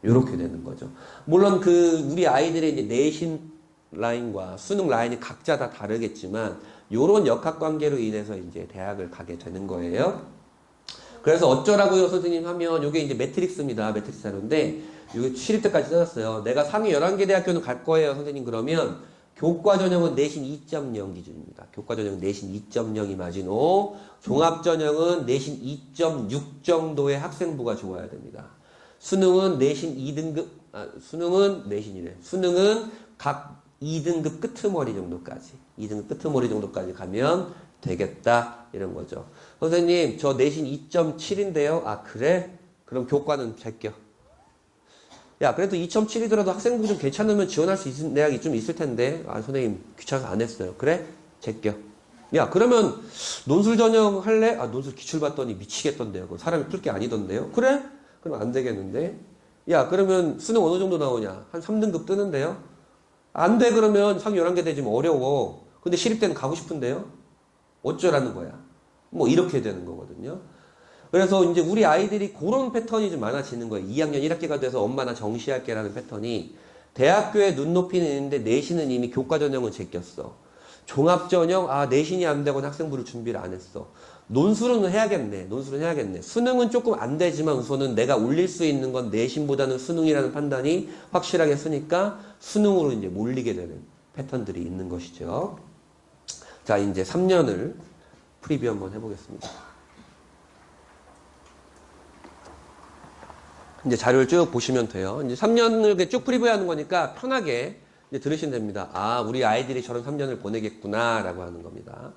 이렇게 되는 거죠. 물론 우리 아이들의 이제 내신 라인과 수능 라인이 각자 다 다르겠지만 요런 역학관계로 인해서 이제 대학을 가게 되는 거예요. 그래서 어쩌라고요, 선생님 하면 요게 이제 매트릭스입니다. 매트릭스 자료인데 요게 시립 때까지 써놨어요. 내가 상위 11개 대학교는 갈 거예요, 선생님. 그러면 교과전형은 내신 2.0 기준입니다. 교과전형은 내신 2.0이 마지노, 종합전형은 내신 2.6 정도의 학생부가 좋아야 됩니다. 수능은 내신 2등급, 수능은 내신이래. 수능은 각 2등급 끄트머리 정도까지, 2등급 끄트머리 정도까지 가면 되겠다. 이런 거죠. 선생님, 저 내신 2.7인데요. 아, 그래? 그럼 교과는 제껴. 야, 그래도 2.7이더라도 학생부 좀 괜찮으면 지원할 수 있는 대학이 좀 있을 텐데. 아, 선생님, 귀찮아서 안 했어요. 그래? 제껴. 야, 그러면 논술 전형 할래? 아, 논술 기출 봤더니 미치겠던데요. 그거 사람이 풀 게 아니던데요. 그래? 그럼 안 되겠는데. 야, 그러면 수능 어느 정도 나오냐? 한 3등급 뜨는데요. 안 돼, 그러면 상위 11개 되지면 어려워. 근데 시립대는 가고 싶은데요. 어쩌라는 거야. 뭐 이렇게 되는 거거든요. 그래서 이제 우리 아이들이 그런 패턴이 좀 많아지는 거예요. 2학년 1학기가 돼서 엄마 나 정시할게라는 패턴이. 대학교에 눈높이는 있는데 내신은 이미 교과전형은 제꼈어. 종합전형, 아, 내신이 안 되거나 학생부를 준비를 안 했어. 논술은 해야겠네. 논술은 해야겠네. 수능은 조금 안 되지만 우선은 내가 올릴 수 있는 건 내신보다는 수능이라는 판단이 확실하게 쓰니까 수능으로 이제 몰리게 되는 패턴들이 있는 것이죠. 자, 이제 3년을 프리뷰 한번 해보겠습니다. 이제 자료를 쭉 보시면 돼요. 이제 3년을 쭉 프리뷰하는 거니까 편하게 이제 들으시면 됩니다. 아, 우리 아이들이 저런 3년을 보내겠구나, 라고 하는 겁니다.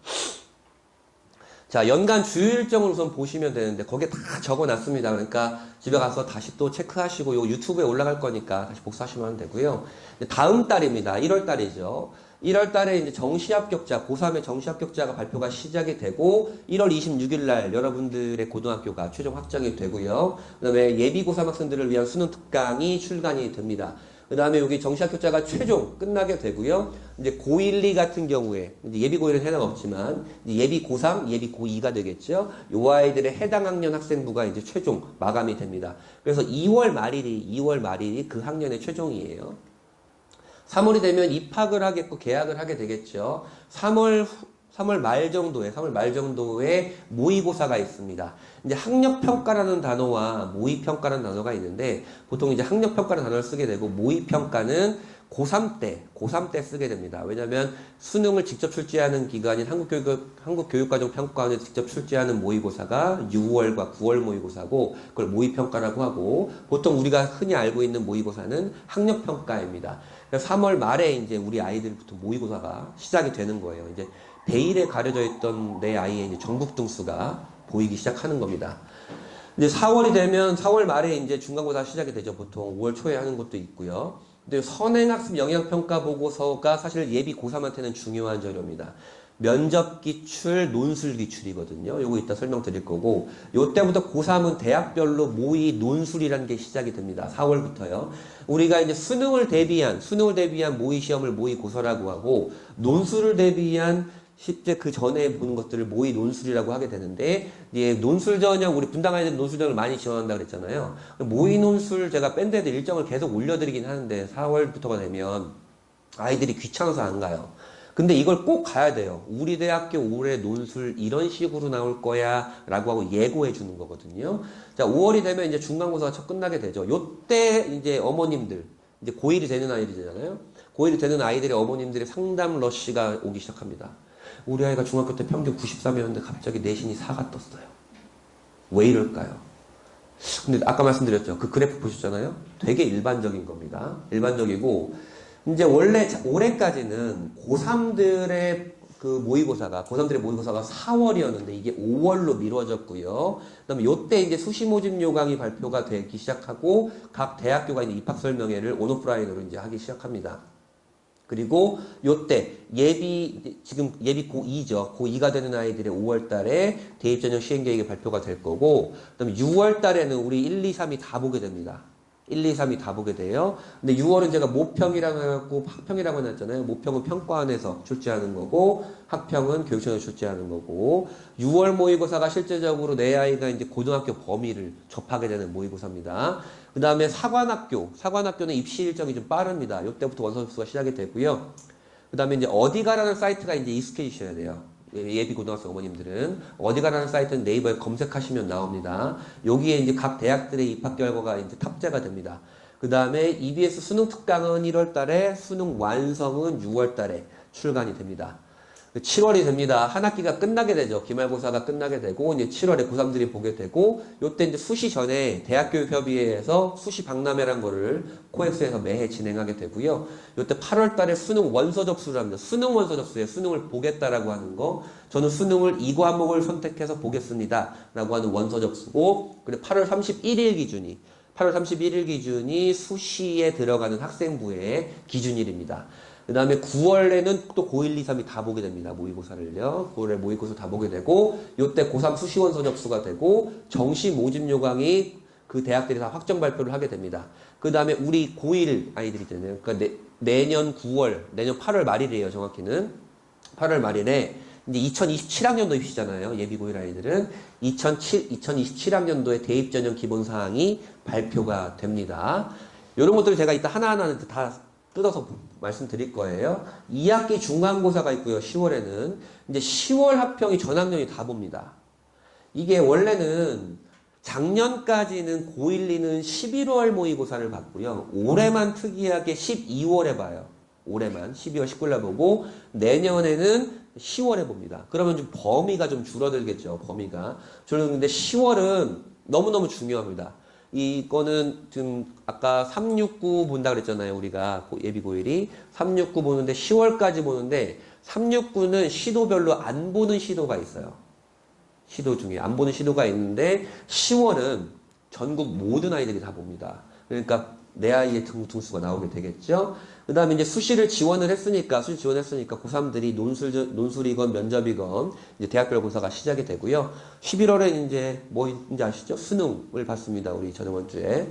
자, 연간 주요 일정을 우선 보시면 되는데, 거기에 다 적어 놨습니다. 그러니까 집에 가서 다시 또 체크하시고, 요 유튜브에 올라갈 거니까 다시 복사하시면 되고요. 다음 달입니다. 1월 달이죠. 1월 달에 이제 정시합격자, 고3의 정시합격자가 발표가 시작이 되고, 1월 26일 날 여러분들의 고등학교가 최종 확정이 되고요. 그 다음에 예비 고3 학생들을 위한 수능 특강이 출간이 됩니다. 그 다음에 여기 정시합격자가 최종 끝나게 되고요. 이제 고1, 2 같은 경우에, 이제 예비 고1은 해당 없지만, 이제 예비 고3, 예비 고2가 되겠죠. 요 아이들의 해당 학년 학생부가 이제 최종 마감이 됩니다. 그래서 2월 말일이 그 학년의 최종이에요. 3월이 되면 입학을 하겠고 계약을 하게 되겠죠. 3월 말 정도에 모의고사가 있습니다. 이제 학력평가라는 단어와 모의평가라는 단어가 있는데 보통 이제 학력평가라는 단어를 쓰게 되고 모의평가는 고3 때 쓰게 됩니다. 왜냐하면 수능을 직접 출제하는 기관인 한국교육과정평가원에서 직접 출제하는 모의고사가 6월과 9월 모의고사고 그걸 모의평가라고 하고 보통 우리가 흔히 알고 있는 모의고사는 학력평가입니다. 그래서 3월 말에 이제 우리 아이들부터 모의고사가 시작이 되는 거예요. 이제 베일에 가려져 있던 내 아이의 이제 전국 등수가 보이기 시작하는 겁니다. 이제 4월이 되면 4월 말에 이제 중간고사 시작이 되죠. 보통 5월 초에 하는 것도 있고요. 근데 선행학습 영역평가 보고서가 사실 예비 고3한테는 중요한 자료입니다. 면접 기출, 논술 기출이거든요. 요거 이따 설명드릴 거고 요때부터 고3은 대학별로 모의 논술이라는 게 시작이 됩니다. 4월부터요. 우리가 이제 수능을 대비한 모의 시험을 모의고사라고 하고 논술을 대비한 실제 그 전에 보는 것들을 모의 논술이라고 하게 되는데, 이제 논술 전형, 우리 분당 아이들 논술 전형을 많이 지원한다 그랬잖아요. 모의 논술 제가 밴드에도 일정을 계속 올려드리긴 하는데, 4월부터가 되면 아이들이 귀찮아서 안 가요. 근데 이걸 꼭 가야 돼요. 우리 대학교 올해 논술 이런 식으로 나올 거야 라고 하고 예고해 주는 거거든요. 자, 5월이 되면 이제 중간고사가 첫 끝나게 되죠. 요때 이제 어머님들, 이제 고1이 되는 아이들이잖아요. 고1이 되는 아이들의 어머님들의 상담 러쉬가 오기 시작합니다. 우리 아이가 중학교 때 평균 93이었는데 갑자기 내신이 4가 떴어요. 왜 이럴까요? 근데 아까 말씀드렸죠. 그 그래프 보셨잖아요. 되게 일반적인 겁니다. 일반적이고 이제 원래 올해까지는 고3들의 모의고사가 4월이었는데 이게 5월로 미뤄졌고요. 그다음에 요때 이제 수시 모집 요강이 발표가 되기 시작하고 각 대학교가 이제 입학 설명회를 온오프라인으로 이제 하기 시작합니다. 그리고 요때 지금 예비 고2죠. 고2가 되는 아이들의 5월 달에 대입전형 시행계획이 발표가 될 거고, 그 다음에 6월 달에는 우리 1, 2, 3이 다 보게 됩니다. 1, 2, 3이 다 보게 돼요. 근데 6월은 제가 모평이라고 해갖고 학평이라고 해놨잖아요. 모평은 평가원에서 출제하는 거고, 학평은 교육청에서 출제하는 거고, 6월 모의고사가 실제적으로 내 아이가 이제 고등학교 범위를 접하게 되는 모의고사입니다. 그 다음에 사관학교는 입시 일정이 좀 빠릅니다. 이때부터 원서 접수가 시작이 되고요. 그 다음에 이제 어디가라는 사이트가 이제 익숙해지셔야 돼요. 예비 고등학생 어머님들은 어디가라는 사이트는 네이버에 검색하시면 나옵니다. 여기에 이제 각 대학들의 입학 결과가 이제 탑재가 됩니다. 그 다음에 EBS 수능 특강은 1월 달에, 수능 완성은 6월 달에 출간이 됩니다. 7월이 됩니다. 한 학기가 끝나게 되죠. 기말고사가 끝나게 되고, 이제 7월에 고3들이 보게 되고, 요때 이제 수시 전에 대학교육협의회에서 수시 박람회란 거를 코엑스에서 매해 진행하게 되고요. 요때 8월 달에 수능 원서 접수를 합니다. 수능 원서 접수에 수능을 보겠다라고 하는 거. 저는 수능을 이 과목을 선택해서 보겠습니다. 라고 하는 원서 접수고, 그리고 8월 31일 기준이 수시에 들어가는 학생부의 기준일입니다. 그 다음에 9월에는 또 고1, 2, 3이 다 보게 됩니다. 모의고사를요. 9월에 모의고사 다 보게 되고, 요때 고3 수시원서 접수가 되고, 정시 모집 요강이 그 대학들이 다 확정 발표를 하게 됩니다. 그 다음에 우리 고1 아이들이 있잖아요. 그러니까 내년 8월 말이래요. 정확히는. 8월 말일에 이제 2027학년도 입시잖아요. 예비 고1 아이들은 2027학년도에 대입전형 기본사항이 발표가 됩니다. 이런 것들을 제가 이따 하나하나 다 뜯어서 말씀드릴 거예요. 2학기 중간고사가 있고요. 10월에는 이제 10월 합평이 전학년이 다 봅니다. 이게 원래는 작년까지는 고1, 2는 11월 모의고사를 봤고요. 올해만 특이하게 12월에 봐요. 올해만 12월 19일날 보고 내년에는 10월에 봅니다. 그러면 좀 범위가 좀 줄어들겠죠. 범위가 줄어드는데 10월은 너무너무 중요합니다. 이거는 지금 아까 369 본다 그랬잖아요. 우리가 예비 고1이 369 보는데 10월까지 보는데 369는 시도별로 안 보는 시도가 있어요. 시도 중에 안 보는 시도가 있는데 10월은 전국 모든 아이들이 다 봅니다. 그러니까 내 아이의 등수가 나오게 되겠죠. 그 다음에 이제 수시를 지원을 했으니까 고3들이 논술이건 면접이건 이제 대학별 고사가 시작이 되고요. 11월에 이제 뭐인지 아시죠? 수능을 봤습니다. 우리 저번 주에.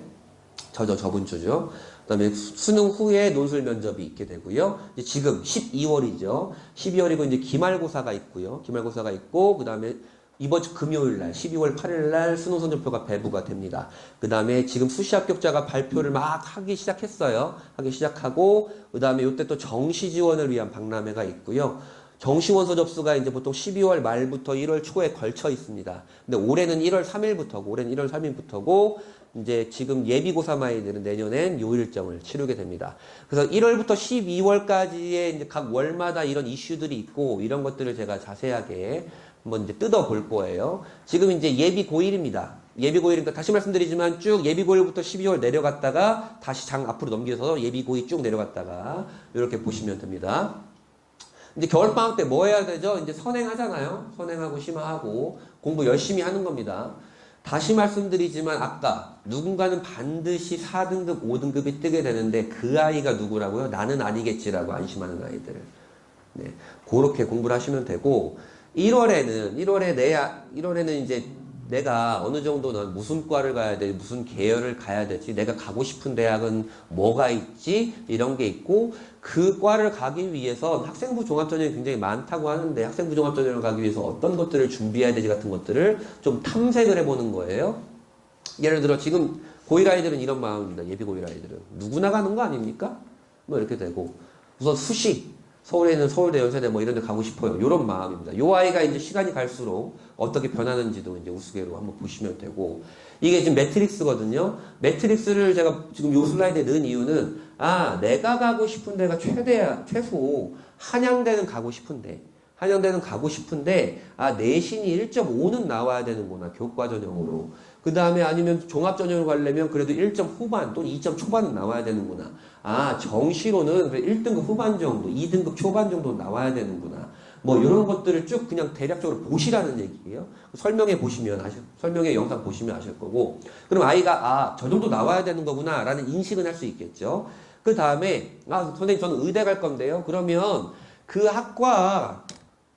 저번 주죠. 그 다음에 수능 후에 논술 면접이 있게 되고요. 이제 지금 12월이죠. 12월이고 이제 기말고사가 있고요. 기말고사가 있고, 그 다음에 이번 주 금요일 날 12월 8일 날 수능 성적표가 배부가 됩니다. 그 다음에 지금 수시 합격자가 발표를 막 하기 시작했어요. 하기 시작하고 그 다음에 이때 또 정시 지원을 위한 박람회가 있고요. 정시 원서 접수가 이제 보통 12월 말부터 1월 초에 걸쳐 있습니다. 근데 올해는 1월 3일부터고 이제 지금 예비고3 아이들은 내년엔 요 일정을 치르게 됩니다. 그래서 1월부터 12월까지의 이제 각 월마다 이런 이슈들이 있고 이런 것들을 제가 자세하게 한번 이제 뜯어볼 거예요. 지금 이제 예비 고1입니다. 예비 고1이니까 다시 말씀드리지만 쭉 예비 고1부터 12월 내려갔다가 다시 장 앞으로 넘겨서 예비 고2 쭉 내려갔다가 이렇게 보시면 됩니다. 이제 겨울방학 때 뭐 해야 되죠? 이제 선행하잖아요. 선행하고 심화하고 공부 열심히 하는 겁니다. 다시 말씀드리지만 아까 누군가는 반드시 4등급, 5등급이 뜨게 되는데 그 아이가 누구라고요? 나는 아니겠지라고 안심하는 아이들. 네, 그렇게 공부를 하시면 되고 1월에는 이제 내가 어느 정도는 무슨 과를 가야 돼, 무슨 계열을 가야 될지, 내가 가고 싶은 대학은 뭐가 있지, 이런 게 있고, 그 과를 가기 위해서 학생부 종합전형이 굉장히 많다고 하는데, 학생부 종합전형을 가기 위해서 어떤 것들을 준비해야 되지 같은 것들을 좀 탐색을 해보는 거예요. 예를 들어 지금 고1 아이들은 이런 마음입니다. 예비 고1 아이들은. 누구나 가는 거 아닙니까? 뭐 이렇게 되고. 우선 수시. 서울에 있는 서울대, 연세대 뭐 이런 데 가고 싶어요. 이런 마음입니다. 요 아이가 이제 시간이 갈수록 어떻게 변하는지도 이제 우스개로 한번 보시면 되고. 이게 지금 매트릭스거든요. 매트릭스를 제가 지금 요 슬라이드에 넣은 이유는, 내가 가고 싶은 데가 최소 한양대는 가고 싶은데, 내신이 1.5는 나와야 되는구나. 교과 전형으로. 그 다음에 아니면 종합 전형을 가려면 그래도 1점 후반 또는 2점 초반은 나와야 되는구나. 정시로는 1등급 후반 정도, 2등급 초반 정도 나와야 되는구나. 뭐 이런 것들을 쭉 그냥 대략적으로 보시라는 얘기예요. 설명에 영상 보시면 아실 거고. 그럼 아이가 저 정도 나와야 되는 거구나 라는 인식은 할 수 있겠죠. 그 다음에 선생님 저는 의대 갈 건데요. 그러면 그 학과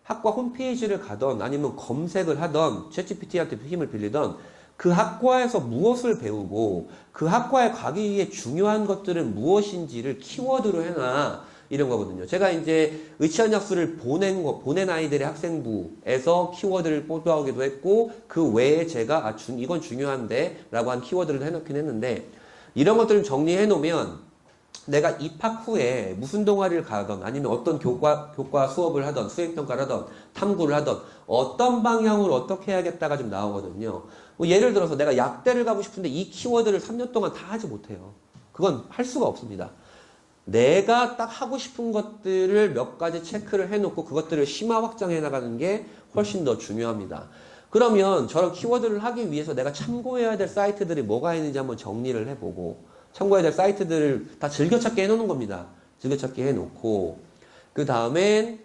홈페이지를 가던 아니면 검색을 하던 챗GPT한테 힘을 빌리던 그 학과에서 무엇을 배우고 그 학과에 가기 위해 중요한 것들은 무엇인지를 키워드로 해놔. 이런 거거든요. 제가 이제 의치한약수를 보낸 아이들의 학생부에서 키워드를 뽑아오기도 했고 그 외에 제가 이건 중요한데 라고 한 키워드를 해놓긴 했는데 이런 것들을 정리해 놓으면 내가 입학 후에 무슨 동아리를 가던 아니면 어떤 교과 수업을 하던 수행평가를 하던 탐구를 하던 어떤 방향으로 어떻게 해야겠다가 좀 나오거든요. 뭐 예를 들어서 내가 약대를 가고 싶은데 이 키워드를 3년 동안 다 하지 못해요. 그건 할 수가 없습니다. 내가 딱 하고 싶은 것들을 몇 가지 체크를 해놓고 그것들을 심화 확장해 나가는 게 훨씬 더 중요합니다. 그러면 저런 키워드를 하기 위해서 내가 참고해야 될 사이트들이 뭐가 있는지 한번 정리를 해보고 참고해야 될 사이트들을 다 즐겨찾기 해놓는 겁니다. 즐겨찾기 해놓고 그 다음엔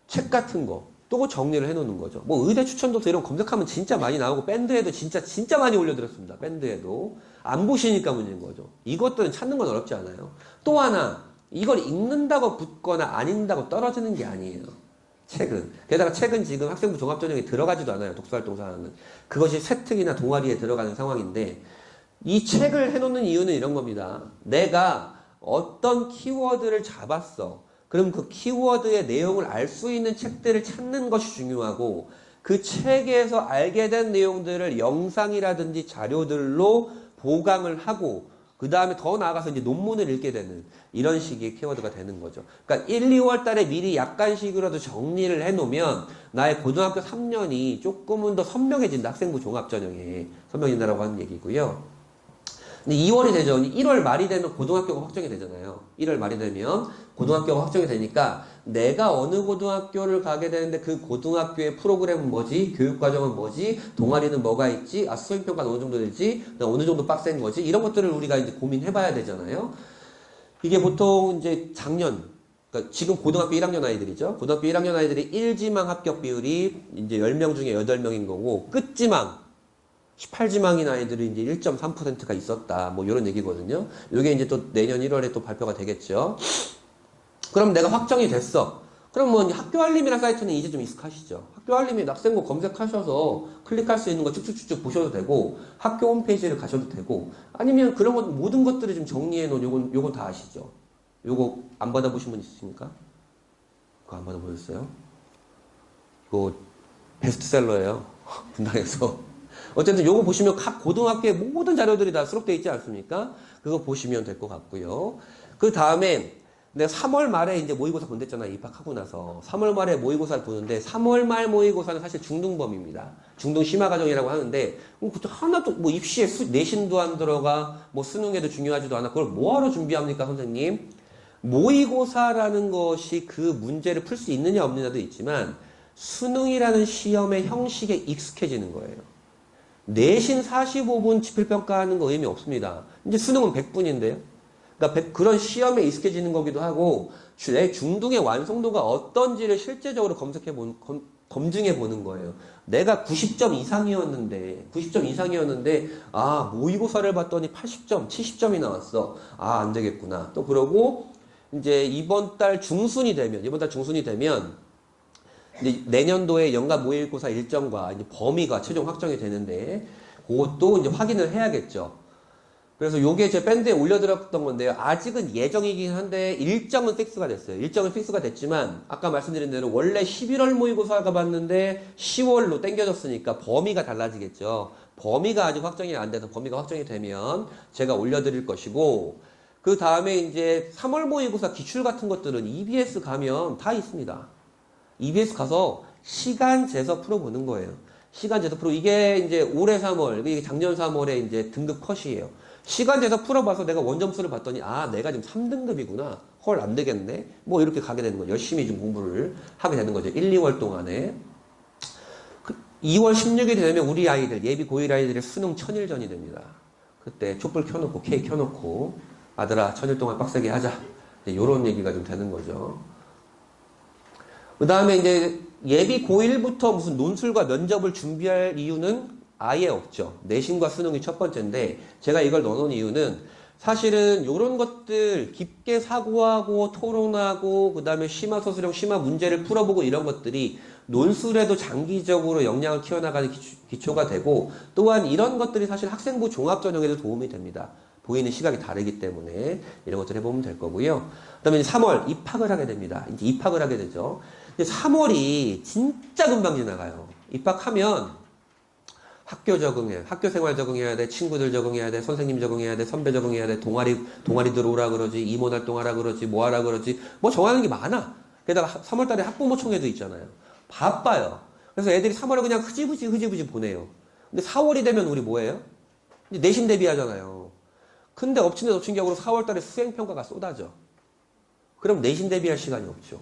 책 같은 거 또 정리를 해놓는 거죠. 뭐 의대 추천도서 이런 거 검색하면 진짜 많이 나오고 밴드에도 진짜 많이 올려드렸습니다. 밴드에도 안 보시니까 문제인 거죠. 이것들은 찾는 건 어렵지 않아요. 또 하나 이걸 읽는다고 붙거나 안 읽는다고 떨어지는 게 아니에요. 게다가 책은 지금 학생부 종합전형에 들어가지도 않아요. 독서활동사항은. 그것이 세특이나 동아리에 들어가는 상황인데 이 책을 해놓는 이유는 이런 겁니다. 내가 어떤 키워드를 잡았어. 그럼 그 키워드의 내용을 알 수 있는 책들을 찾는 것이 중요하고 그 책에서 알게 된 내용들을 영상이라든지 자료들로 보강을 하고 그 다음에 더 나아가서 이제 논문을 읽게 되는 이런 식의 키워드가 되는 거죠. 그러니까 1, 2월 달에 미리 약간씩이라도 정리를 해놓으면 나의 고등학교 3년이 조금은 더 선명해진다. 학생부 종합전형에 선명해진다라고 하는 얘기고요. 근데 2월이 되죠. 1월 말이 되면 고등학교가 확정이 되잖아요. 1월 말이 되면 고등학교가 확정이 되니까 내가 어느 고등학교를 가게 되는데 그 고등학교의 프로그램은 뭐지? 교육과정은 뭐지? 동아리는 뭐가 있지? 수행평가는 어느 정도 되지? 어느 정도 빡센 거지? 이런 것들을 우리가 이제 고민해봐야 되잖아요. 이게 보통 이제 그러니까 지금 고등학교 1학년 아이들이죠. 고등학교 1학년 아이들이 1지망 합격 비율이 이제 10명 중에 8명인 거고 끝지망 18지망인 아이들이 이제 1.3%가 있었다. 뭐 이런 얘기거든요. 이게 이제 또 내년 1월에 또 발표가 되겠죠. 그럼 내가 확정이 됐어. 그럼 뭐 학교 알림이라는 사이트는 이제 좀 익숙하시죠. 학교 알림이 학생부 검색하셔서 클릭할 수 있는 거 쭉쭉쭉쭉 보셔도 되고 학교 홈페이지를 가셔도 되고 아니면 그런 것 모든 것들을 좀 정리해 놓은 요건 다 아시죠. 요거 안 받아보신 분 있으십니까? 그거 안 받아보셨어요? 이거 베스트셀러예요. 분당에서. 어쨌든 요거 보시면 각 고등학교의 모든 자료들이 다 수록되어 있지 않습니까? 그거 보시면 될 것 같고요. 그 다음에 내가 3월 말에 이제 모의고사 본댔잖아요. 입학하고 나서. 3월 말에 모의고사를 보는데 3월 말 모의고사는 사실 중등범입니다. 중등 심화과정이라고 하는데 하나도 뭐 입시에 내신도 안 들어가 뭐 수능에도 중요하지도 않아. 그걸 뭐하러 준비합니까 선생님? 모의고사라는 것이 그 문제를 풀 수 있느냐 없느냐도 있지만 수능이라는 시험의 형식에 익숙해지는 거예요. 내신 45분 지필평가하는 거 의미 없습니다. 이제 수능은 100분인데요. 그러니까 그런 시험에 익숙해지는 거기도 하고 내 중등의 완성도가 어떤지를 실제적으로 검증해 보는 거예요. 내가 90점 이상이었는데 아 모의고사를 봤더니 80점, 70점이 나왔어. 아 안 되겠구나. 또 그러고 이제 이번 달 중순이 되면 이제 내년도에 연간 모의고사 일정과 이제 범위가 최종 확정이 되는데 그것도 이제 확인을 해야겠죠. 그래서 요게 제 밴드에 올려드렸던 건데요. 아직은 예정이긴 한데 일정은 픽스가 됐어요. 일정은 픽스가 됐지만 아까 말씀드린 대로 원래 11월 모의고사가 봤는데 10월로 당겨졌으니까 범위가 달라지겠죠. 범위가 아직 확정이 안 돼서 범위가 확정이 되면 제가 올려드릴 것이고 그 다음에 이제 3월 모의고사 기출 같은 것들은 EBS 가면 다 있습니다. EBS 가서 시간 재서 풀어보는 거예요. 시간 재서 이게 이제 올해 3월, 이게 작년 3월에 이제 등급 컷이에요. 시간 재서 풀어봐서 내가 원점수를 봤더니 아 내가 지금 3등급이구나. 헐 안 되겠네. 뭐 이렇게 가게 되는 거예요. 열심히 좀 공부를 하게 되는 거죠. 1, 2월 동안에. 2월 16일이 되면 우리 아이들, 예비 고1 아이들의 수능 천일 전이 됩니다. 그때 촛불 켜놓고 케이크 켜놓고 아들아 천일 동안 빡세게 하자. 이런 얘기가 좀 되는 거죠. 그 다음에 이제 예비 고1부터 무슨 논술과 면접을 준비할 이유는 아예 없죠. 내신과 수능이 첫 번째인데 제가 이걸 넣어놓은 이유는 사실은 이런 것들 깊게 사고하고 토론하고 그 다음에 심화서술형 심화 문제를 풀어보고 이런 것들이 논술에도 장기적으로 역량을 키워나가는 기초가 되고 또한 이런 것들이 사실 학생부 종합전형에도 도움이 됩니다. 보이는 시각이 다르기 때문에 이런 것들 해보면 될 거고요. 그 다음에 3월 입학을 하게 됩니다. 이제 입학을 하게 되죠. 3월이 진짜 금방 지나가요. 입학하면 학교 적응해, 학교 생활 적응해야 돼, 친구들 적응해야 돼, 선생님 적응해야 돼, 선배 적응해야 돼, 동아리 들어오라 그러지, 임원 활동하라 그러지, 뭐 하라 그러지, 뭐 정하는 게 많아. 게다가 3월 달에 학부모 총회도 있잖아요. 바빠요. 그래서 애들이 3월에 그냥 흐지부지 보내요. 근데 4월이 되면 우리 뭐예요? 이제 내신 대비하잖아요. 근데 엎친 데 덮친 격으로 4월 달에 수행평가가 쏟아져. 그럼 내신 대비할 시간이 없죠.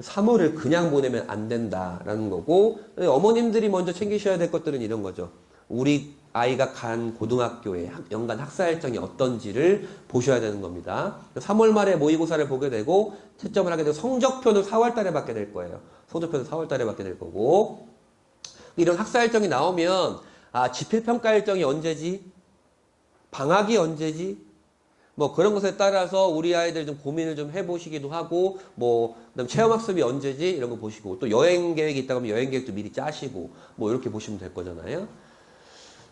3월을 그냥 보내면 안 된다라는 거고 어머님들이 먼저 챙기셔야 될 것들은 이런 거죠. 우리 아이가 간 고등학교의 연간 학사 일정이 어떤지를 보셔야 되는 겁니다. 3월 말에 모의고사를 보게 되고 채점을 하게 되고 성적표는 4월 달에 받게 될 거예요. 성적표는 4월 달에 받게 될 거고 이런 학사 일정이 나오면 아 지필평가 일정이 언제지? 방학이 언제지? 뭐 그런 것에 따라서 우리 아이들 좀 고민을 좀 해보시기도 하고 뭐 그다음 체험학습이 언제지 이런 거 보시고 또 여행 계획이 있다고 하면 여행 계획도 미리 짜시고 뭐 이렇게 보시면 될 거잖아요.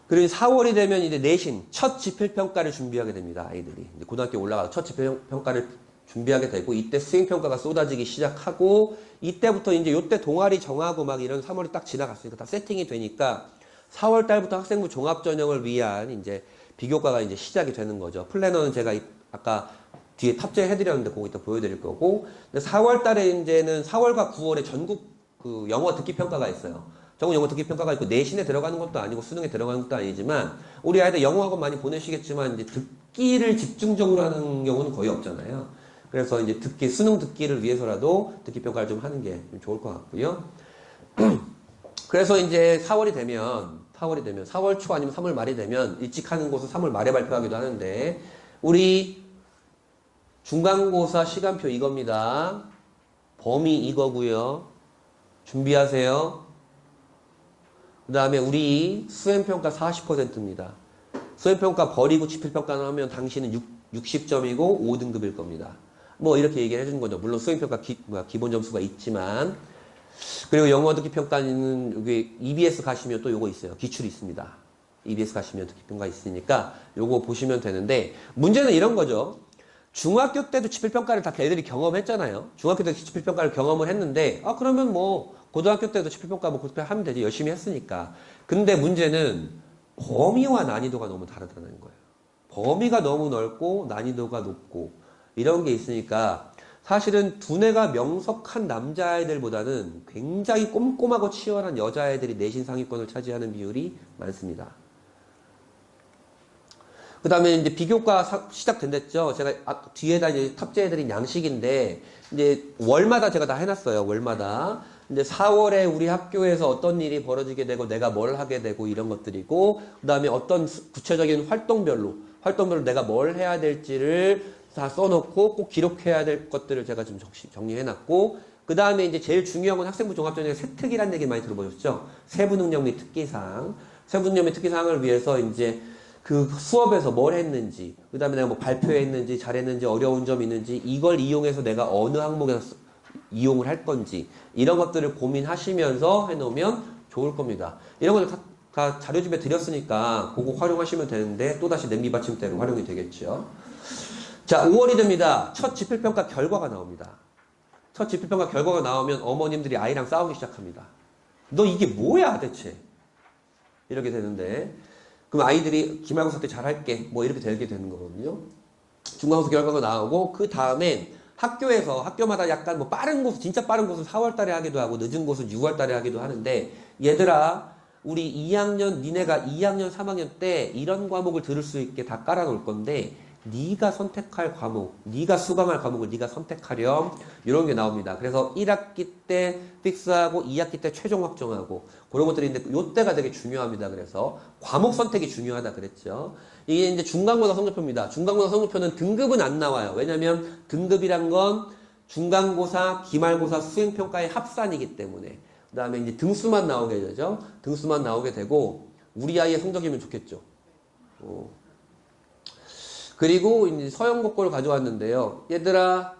그리고 4월이 되면 이제 내신 첫 지필평가를 준비하게 됩니다. 아이들이 이제 고등학교 올라가서 첫 지필평가를 준비하게 되고 이때 수행평가가 쏟아지기 시작하고 이때부터 이제 요때 동아리 정하고 막 이런 3월이 딱 지나갔으니까 다 세팅이 되니까 4월 달부터 학생부 종합전형을 위한 이제 비교과가 이제 시작이 되는 거죠. 플래너는 제가 아까 뒤에 탑재해드렸는데 그거 이따 보여드릴 거고. 근데 4월 달에 이제는 4월과 9월에 전국 그 영어 듣기 평가가 있어요. 전국 영어 듣기 평가가 있고 내신에 들어가는 것도 아니고 수능에 들어가는 것도 아니지만 우리 아이들 영어 학원 많이 보내시겠지만 이제 듣기를 집중적으로 하는 경우는 거의 없잖아요. 그래서 이제 수능 듣기를 위해서라도 듣기 평가를 좀 하는 게 좀 좋을 것 같고요. 그래서 이제 4월 초 아니면 3월 말이 되면 일찍 하는 곳은 3월 말에 발표하기도 하는데 우리 중간고사 시간표 이겁니다. 범위 이거고요. 준비하세요. 그 다음에 우리 수행평가 40%입니다. 수행평가 버리고 지필평가를 하면 당신은 60점이고 5등급일 겁니다. 뭐 이렇게 얘기를 해주는 거죠. 물론 수행평가 기본 점수가 있지만 그리고 영어 듣기 평가는 여기 EBS 가시면 또 요거 있어요. 기출이 있습니다. EBS 가시면 듣기 평가 있으니까 요거 보시면 되는데 문제는 이런 거죠. 중학교 때도 지필평가를 다 애들이 경험했잖아요. 중학교 때도 지필평가를 경험을 했는데, 그러면 뭐, 고등학교 때도 지필평가 뭐 하면 되지. 열심히 했으니까. 근데 문제는 범위와 난이도가 너무 다르다는 거예요. 범위가 너무 넓고, 난이도가 높고, 이런 게 있으니까, 사실은 두뇌가 명석한 남자아이들보다는 굉장히 꼼꼼하고 치열한 여자아이들이 내신 상위권을 차지하는 비율이 많습니다. 그 다음에 이제 비교과 시작된댔죠. 제가 뒤에다 이제 탑재해드린 양식인데, 이제 월마다 제가 다 해놨어요. 월마다. 이제 4월에 우리 학교에서 어떤 일이 벌어지게 되고, 내가 뭘 하게 되고, 이런 것들이고, 그 다음에 어떤 구체적인 활동별로 내가 뭘 해야 될지를 다 써놓고 꼭 기록해야 될 것들을 제가 좀 정리해놨고, 그 다음에 이제 제일 중요한 건 학생부 종합전형의 세특이라는 얘기 많이 들어보셨죠? 세부능력 및 특기사항. 세부능력 및 특기사항을 위해서 이제 그 수업에서 뭘 했는지, 그 다음에 내가 뭐 발표했는지, 잘했는지, 어려운 점이 있는지, 이걸 이용해서 내가 어느 항목에서 이용을 할 건지, 이런 것들을 고민하시면서 해놓으면 좋을 겁니다. 이런 것들 다 자료집에 드렸으니까 그거 활용하시면 되는데, 또다시 냄비 받침대로 활용이 되겠죠. 자, 5월이 됩니다. 첫 지필평가 결과가 나옵니다. 첫 지필평가 결과가 나오면 어머님들이 아이랑 싸우기 시작합니다. 너 이게 뭐야 대체? 이렇게 되는데, 그럼 아이들이 기말고사 때 잘할게 뭐 이렇게 되게 되는 거거든요. 중간고사 결과가 나오고, 그 다음에 학교마다 약간 뭐 빠른 곳, 진짜 빠른 곳은 4월 달에 하기도 하고 늦은 곳은 6월 달에 하기도 하는데, 얘들아 우리 2학년 니네가 2학년 3학년 때 이런 과목을 들을 수 있게 다 깔아놓을 건데, 네가 선택할 과목, 네가 수강할 과목을 네가 선택하렴, 이런 게 나옵니다. 그래서 1학기 때 픽스하고 2학기 때 최종 확정하고 그런 것들이 있는데, 요때가 되게 중요합니다. 그래서 과목 선택이 중요하다 그랬죠. 이게 이제 중간고사 성적표입니다. 중간고사 성적표는 등급은 안 나와요. 왜냐면 등급이란 건 중간고사, 기말고사, 수행평가의 합산이기 때문에. 그 다음에 이제 등수만 나오게 되죠. 등수만 나오게 되고, 우리 아이의 성적이면 좋겠죠. 그리고 이제 서영복고를 가져왔는데요. 얘들아,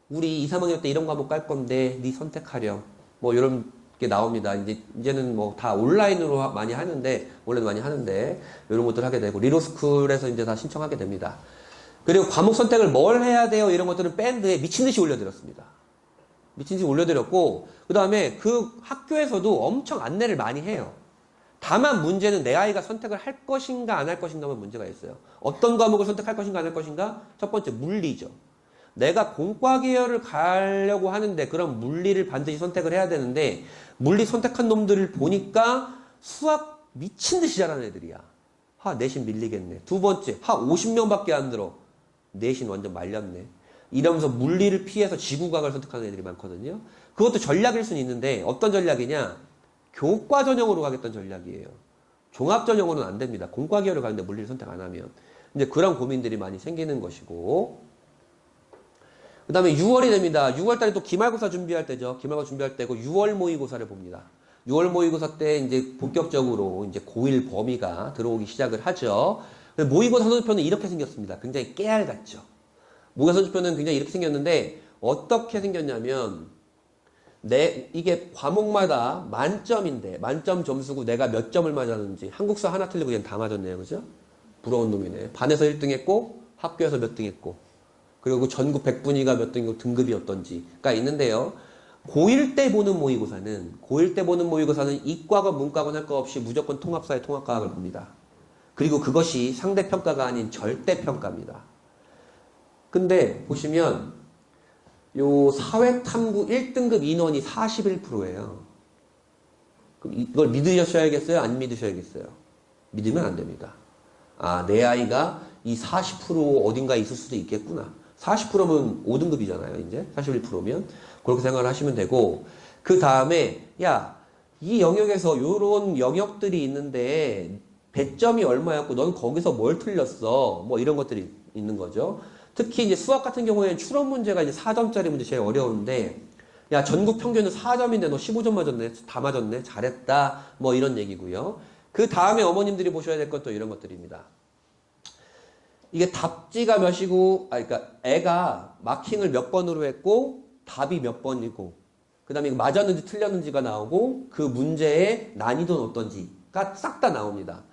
우리 2, 3학년 때 이런 과목 깔 건데 네 선택하렴. 뭐 이런 게 나옵니다. 이제는 뭐 다 온라인으로 많이 하는데, 원래도 많이 하는데 이런 것들 하게 되고, 리로스쿨에서 이제 다 신청하게 됩니다. 그리고 과목 선택을 뭘 해야 돼요? 이런 것들은 밴드에 미친 듯이 올려드렸습니다. 미친 듯이 올려드렸고, 그 다음에 그 학교에서도 엄청 안내를 많이 해요. 다만 문제는 내 아이가 선택을 할 것인가 안 할 것인가만 문제가 있어요. 어떤 과목을 선택할 것인가 안 할 것인가? 첫 번째, 물리죠. 내가 공과 계열을 가려고 하는데 그럼 물리를 반드시 선택을 해야 되는데, 물리 선택한 놈들을 보니까 수학 미친 듯이 잘하는 애들이야. 내신 밀리겠네. 두 번째, 50명밖에 안 들어. 내신 완전 말렸네. 이러면서 물리를 피해서 지구과학을 선택하는 애들이 많거든요. 그것도 전략일 수는 있는데, 어떤 전략이냐? 교과 전형으로 가겠다는 전략이에요. 종합 전형으로는 안 됩니다. 공과 계열을 가는데 물리를 선택 안 하면. 이제 그런 고민들이 많이 생기는 것이고, 그 다음에 6월이 됩니다. 6월 달에 또 기말고사 준비할 때죠. 기말고사 준비할 때고, 6월 모의고사를 봅니다. 6월 모의고사 때 이제 본격적으로 이제 고1 범위가 들어오기 시작을 하죠. 모의고사 성적표는 이렇게 생겼습니다. 굉장히 깨알 같죠. 모의고사 성적표는 굉장히 이렇게 생겼는데, 어떻게 생겼냐면, 이게 과목마다 만점인데, 만점 점수고 내가 몇 점을 맞았는지, 한국사 하나 틀리고 그냥 다 맞았네요. 그죠? 부러운 놈이네. 반에서 1등 했고, 학교에서 몇 등 했고, 그리고 전국 100분위가 몇 등이고 등급이 어떤지가 있는데요. 고1 때 보는 모의고사는 이과건 문과건 할 거 없이 무조건 통합사회 통합과학을 봅니다. 그리고 그것이 상대평가가 아닌 절대평가입니다. 근데 보시면 요 사회탐구 1등급 인원이 41%예요. 그럼 이걸 믿으셔야겠어요? 안 믿으셔야겠어요? 믿으면 안 됩니다. 내 아이가 이 40% 어딘가에 있을 수도 있겠구나. 40%면 5등급이잖아요, 이제. 41%면. 그렇게 생각을 하시면 되고, 그 다음에, 이 영역에서 요런 영역들이 있는데, 배점이 얼마였고, 넌 거기서 뭘 틀렸어? 뭐 이런 것들이 있는 거죠. 특히 이제 수학 같은 경우에는 추론 문제가 이제 4점짜리 문제 제일 어려운데, 전국 평균은 4점인데 너 15점 맞았네? 다 맞았네? 잘했다? 뭐 이런 얘기고요. 그 다음에 어머님들이 보셔야 될 것도 이런 것들입니다. 이게 답지가 몇이고, 그러니까 애가 마킹을 몇 번으로 했고, 답이 몇 번이고, 그 다음에 맞았는지 틀렸는지가 나오고, 그 문제의 난이도는 어떤지가 싹 다 나옵니다.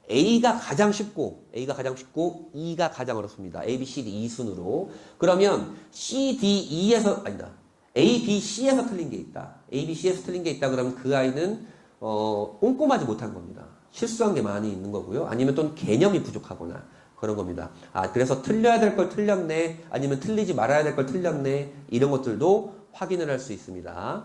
A가 가장 쉽고 E가 가장 어렵습니다. A, B, C, D 2순으로. 그러면 C, D, E에서 아니다. A, B, C에서 틀린 게 있다. A, B, C에서 틀린 게 있다 그러면 그 아이는 꼼꼼하지 못한 겁니다. 실수한 게 많이 있는 거고요. 아니면 또 개념이 부족하거나 그런 겁니다. 아, 그래서 틀려야 될 걸 틀렸네. 아니면 틀리지 말아야 될 걸 틀렸네. 이런 것들도 확인을 할 수 있습니다.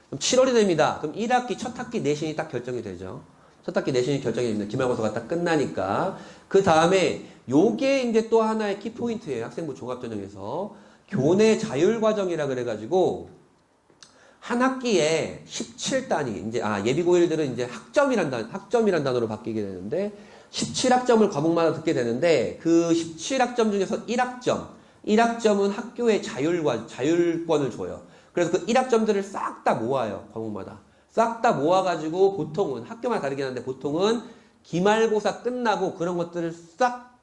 그럼 7월이 됩니다. 그럼 1학기, 첫 학기 내신이 딱 결정이 되죠. 첫 학기 내신이 결정이 됩니다. 기말고사가 딱 끝나니까. 그 다음에 요게 이제 또 하나의 키포인트예요. 학생부 종합전형에서. 교내 자율과정이라 그래가지고 한 학기에 17단위, 이제, 예비고일들은 이제 학점이란 단어로 바뀌게 되는데, 17학점을 과목마다 듣게 되는데, 그 17학점 중에서 1학점은 학교의 자율권을 줘요. 그래서 그 1학점들을 싹 다 모아요, 과목마다. 싹 다 모아가지고, 보통은, 학교마다 다르긴 한데, 보통은 기말고사 끝나고 그런 것들을 싹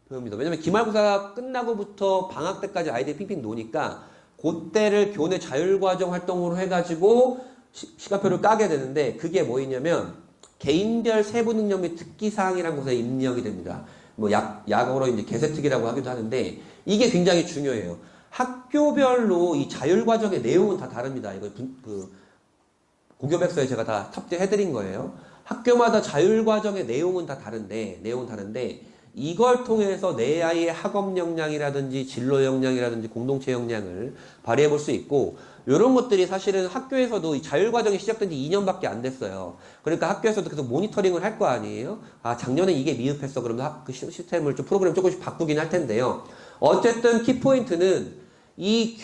배웁니다. 왜냐면 기말고사 끝나고부터 방학 때까지 아이들이 핑핑 노니까, 그때를 교내 자율과정 활동으로 해가지고 시간표를 까게 되는데 그게 뭐냐면 개인별 세부 능력 및 특기사항이라는 곳에 입력이 됩니다. 뭐 약어로 이제 개세특기라고 하기도 하는데 이게 굉장히 중요해요. 학교별로 이 자율과정의 내용은 다 다릅니다. 이거 고교백서에 제가 다 탑재해드린 거예요. 학교마다 자율과정의 내용은 다른데 이걸 통해서 내 아이의 학업 역량이라든지 진로 역량이라든지 공동체 역량을 발휘해 볼 수 있고 이런 것들이 사실은 학교에서도 이 자율과정이 시작된 지 2년밖에 안 됐어요. 그러니까 학교에서도 계속 모니터링을 할 거 아니에요. 작년에 이게 미흡했어. 그러면 그 시스템을 좀 프로그램 조금씩 바꾸긴 할 텐데요. 어쨌든 키포인트는 이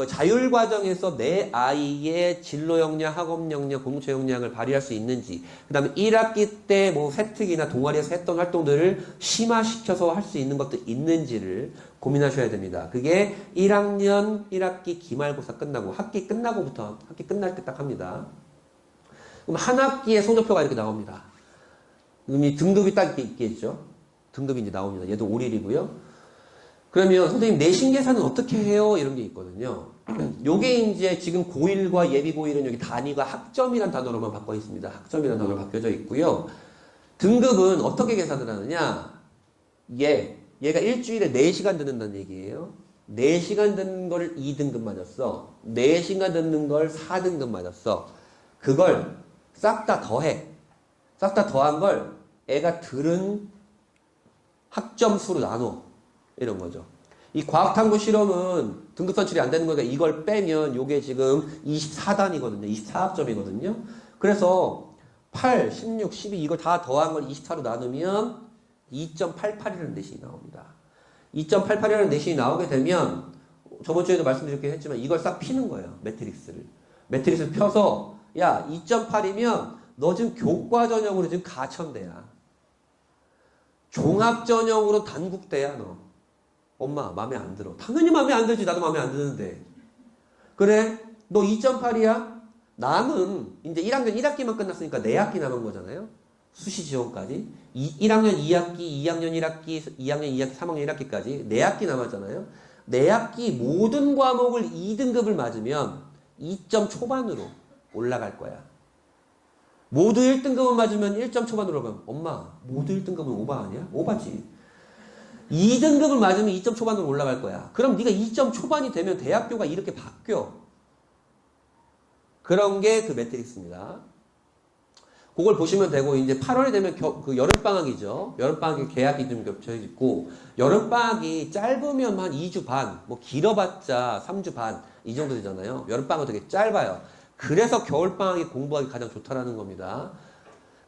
자율과정에서 내 아이의 진로 역량, 학업 역량, 공동체 역량을 발휘할 수 있는지, 그 다음에 1학기 때 뭐 세특이나 동아리에서 했던 활동들을 심화시켜서 할 수 있는 것도 있는지를 고민하셔야 됩니다. 그게 1학년 1학기 기말고사 끝나고, 학기 끝날 때 딱 합니다. 그럼 한 학기에 성적표가 이렇게 나옵니다. 그럼 이 등급이 딱 있겠죠? 등급이 이제 나옵니다. 얘도 5일이고요. 그러면 선생님 내신 계산은 어떻게 해요? 이런 게 있거든요. 요게 이제 지금 고1과 예비 고1은 여기 단위가 학점이란 단어로만 바꿔 있습니다. 학점이란 단어로 바뀌어져 있고요. 등급은 어떻게 계산을 하느냐? 얘가 일주일에 4시간 듣는다는 얘기예요. 4시간 듣는 걸 2등급 맞았어. 4시간 듣는 걸 4등급 맞았어. 그걸 싹 다 더해. 싹 다 더한 걸 애가 들은 학점 수로 나눠. 이런 거죠. 이 과학탐구 실험은 등급 선출이 안 되는 거니까 이걸 빼면 요게 지금 24단이거든요. 24학점이거든요. 그래서 8, 16, 12 이걸 다 더한 걸 24로 나누면 2.88이라는 내신이 나옵니다. 2.88이라는 내신이 나오게 되면 저번 주에도 말씀드렸긴 했지만 이걸 싹 피는 거예요. 매트릭스를 펴서 야 2.8이면 너 지금 교과 전형으로 지금 가천대야. 종합 전형으로 단국대야 너. 엄마 마음에 안 들어. 당연히 마음에 안 들지. 나도 마음에 안 드는데. 그래? 너 2.8이야? 남은 이제 1학년 1학기만 끝났으니까 4학기 남은 거잖아요. 수시 지원까지. 1학년 2학기, 2학년 1학기, 2학년 2학기, 3학년 1학기까지 4학기 남았잖아요. 4학기 모든 과목을 2등급을 맞으면 2점 초반으로 올라갈 거야. 모두 1등급을 맞으면 1점 초반으로 가면 엄마 모두 1등급은 오바 아니야? 오바지. 2등급을 맞으면 2점 초반으로 올라갈 거야. 그럼 네가 2점 초반이 되면 대학교가 이렇게 바뀌어. 그런 게 그 매트릭스입니다. 그걸 보시면 되고 이제 8월이 되면 그 여름방학이죠. 여름방학이 개학이 좀 겹쳐 있고 여름방학이 짧으면 한 2주 반, 뭐 길어봤자 3주 반 이 정도 되잖아요. 여름방학은 되게 짧아요. 그래서 겨울방학이 공부하기 가장 좋다라는 겁니다.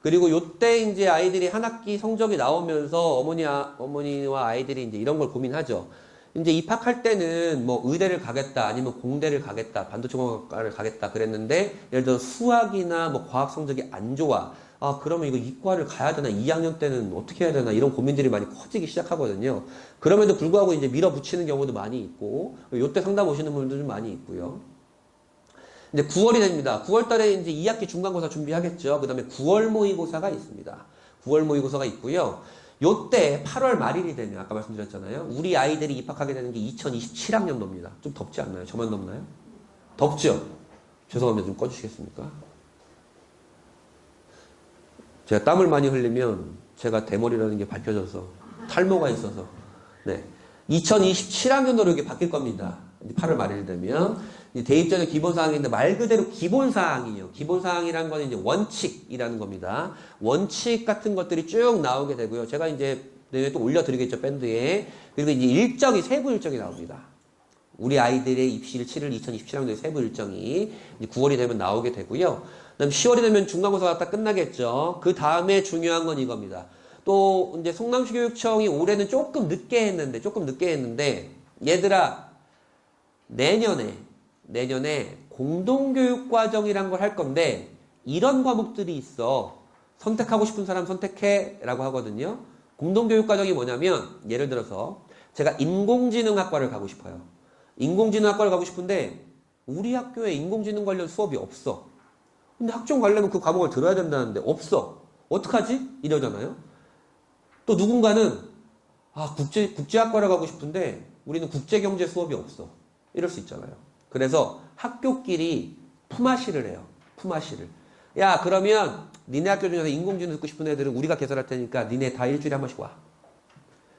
그리고 요때 이제 아이들이 한 학기 성적이 나오면서 어머니와 아이들이 이제 이런 걸 고민하죠. 이제 입학할 때는 뭐 의대를 가겠다, 아니면 공대를 가겠다, 반도체공학과를 가겠다 그랬는데, 예를 들어 수학이나 뭐 과학 성적이 안 좋아. 그러면 이거 이과를 가야 되나? 2학년 때는 어떻게 해야 되나? 이런 고민들이 많이 커지기 시작하거든요. 그럼에도 불구하고 이제 밀어붙이는 경우도 많이 있고, 요때 상담 오시는 분들도 좀 많이 있고요. 이제 9월이 됩니다. 9월 달에 이제 2학기 중간고사 준비하겠죠. 그 다음에 9월 모의고사가 있습니다. 9월 모의고사가 있고요. 요때 8월 말일이 되면 아까 말씀드렸잖아요. 우리 아이들이 입학하게 되는 게 2027학년도입니다. 좀 덥지 않나요? 저만 덥나요? 덥죠? 죄송합니다. 좀 꺼주시겠습니까? 제가 땀을 많이 흘리면 제가 대머리라는 게 밝혀져서 탈모가 있어서 네. 2027학년도로 이게 바뀔 겁니다. 8월 말일 되면 대입전의 기본사항인데 말 그대로 기본사항이에요. 기본사항이라는 건 이제 원칙이라는 겁니다. 원칙 같은 것들이 쭉 나오게 되고요. 제가 이제 내년에 또 올려드리겠죠, 밴드에. 그리고 이제 일정이 세부 일정이 나옵니다. 우리 아이들의 입시를 치를 2027학년도의 세부 일정이 이제 9월이 되면 나오게 되고요. 그다음 10월이 되면 중간고사가 딱 끝나겠죠. 그 다음에 중요한 건 이겁니다. 또 이제 성남시교육청이 올해는 조금 늦게 했는데 얘들아 내년에 공동교육과정이란 걸 할 건데 이런 과목들이 있어. 선택하고 싶은 사람 선택해 라고 하거든요. 공동교육과정이 뭐냐면 예를 들어서 제가 인공지능학과를 가고 싶어요. 인공지능학과를 가고 싶은데 우리 학교에 인공지능 관련 수업이 없어. 근데 학종 가려면 그 과목을 들어야 된다는데 없어. 어떡하지? 이러잖아요. 또 누군가는 국제학과를 가고 싶은데 우리는 국제경제 수업이 없어. 이럴 수 있잖아요. 그래서 학교끼리 품앗이를 해요. 품앗이를. 야, 그러면 니네 학교 중에서 인공지능 듣고 싶은 애들은 우리가 개설할 테니까 니네 다 일주일에 한 번씩 와.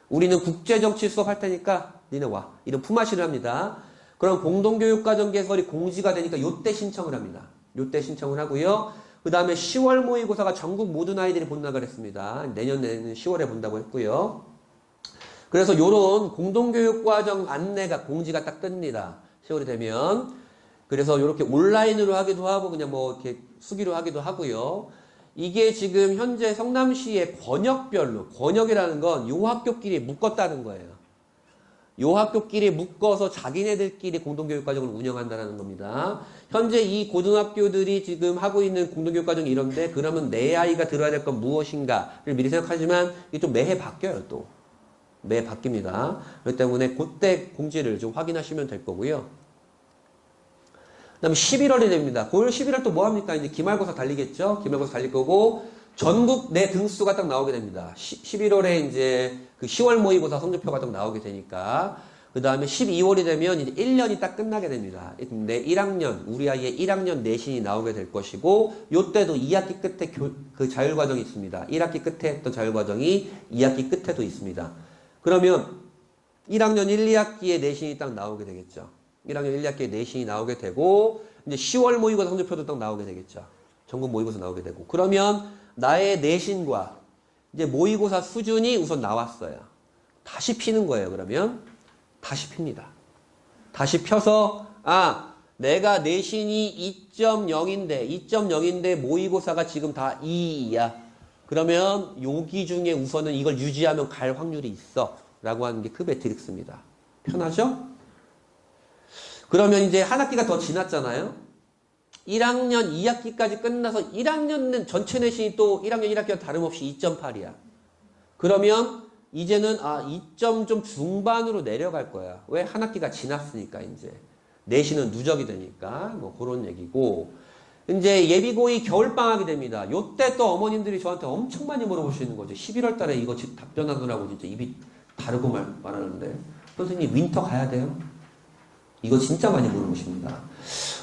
우리는 국제정치 수업 할 테니까 니네 와. 이런 품앗이를 합니다. 그럼 공동교육과정 개설이 공지가 되니까 요때 신청을 합니다. 요때 신청을 하고요. 그 다음에 10월 모의고사가 전국 모든 아이들이 본다고 했습니다. 내년에는 10월에 본다고 했고요. 그래서 요런 공동교육과정 안내가 공지가 딱 뜹니다. 10월이 되면. 그래서 이렇게 온라인으로 하기도 하고 그냥 뭐 이렇게 수기로 하기도 하고요. 이게 지금 현재 성남시의 권역이라는 건 요 학교끼리 묶었다는 거예요. 요 학교끼리 묶어서 자기네들끼리 공동교육과정을 운영한다는 겁니다. 현재 이 고등학교들이 지금 하고 있는 공동교육과정이 이런데 그러면 내 아이가 들어야 될 건 무엇인가를 미리 생각하지만 이게 좀 매해 바뀌어요 또. 매해 바뀝니다. 그렇기 때문에 그때 공지를 좀 확인하시면 될 거고요. 그 다음에 11월이 됩니다. 9월 11월 또 뭐합니까? 이제 기말고사 달리겠죠? 기말고사 달릴 거고 전국 내 등수가 딱 나오게 됩니다. 11월에 이제 그 10월 모의고사 성적표가 딱 나오게 되니까 그 다음에 12월이 되면 이제 1년이 딱 끝나게 됩니다. 근데 1학년 우리 아이의 1학년 내신이 나오게 될 것이고 요때도 2학기 끝에 그 자율과정이 있습니다. 1학기 끝에 했던 자율과정이 2학기 끝에도 있습니다. 그러면 1학년 1, 2학기의 내신이 딱 나오게 되겠죠. 1학년 1, 2학기의 내신이 나오게 되고 이제 10월 모의고사 성적표도 딱 나오게 되겠죠. 전국 모의고사 나오게 되고 그러면 나의 내신과 이제 모의고사 수준이 우선 나왔어요. 다시 피는 거예요. 그러면 다시 핍니다. 다시 펴서 내가 내신이 2.0인데 모의고사가 지금 다 2야. 그러면 여기 중에 우선은 이걸 유지하면 갈 확률이 있어. 라고 하는 게 그 매트릭스입니다. 편하죠? 그러면 이제 한 학기가 더 지났잖아요. 1학년 2학기까지 끝나서 1학년은 전체 내신이 또 1학년 1학기와 다름없이 2.8이야. 그러면 이제는 2점 좀 중반으로 내려갈 거야. 왜? 한 학기가 지났으니까 이제. 내신은 누적이 되니까 뭐 그런 얘기고 이제 예비고의 겨울방학이 됩니다. 요때 또 어머님들이 저한테 엄청 많이 물어보시는 거죠. 11월 달에 이거 답변하느라고 진짜 입이 다르고 말하는데 선생님 윈터 가야 돼요? 이거 진짜 많이 물어보십니다.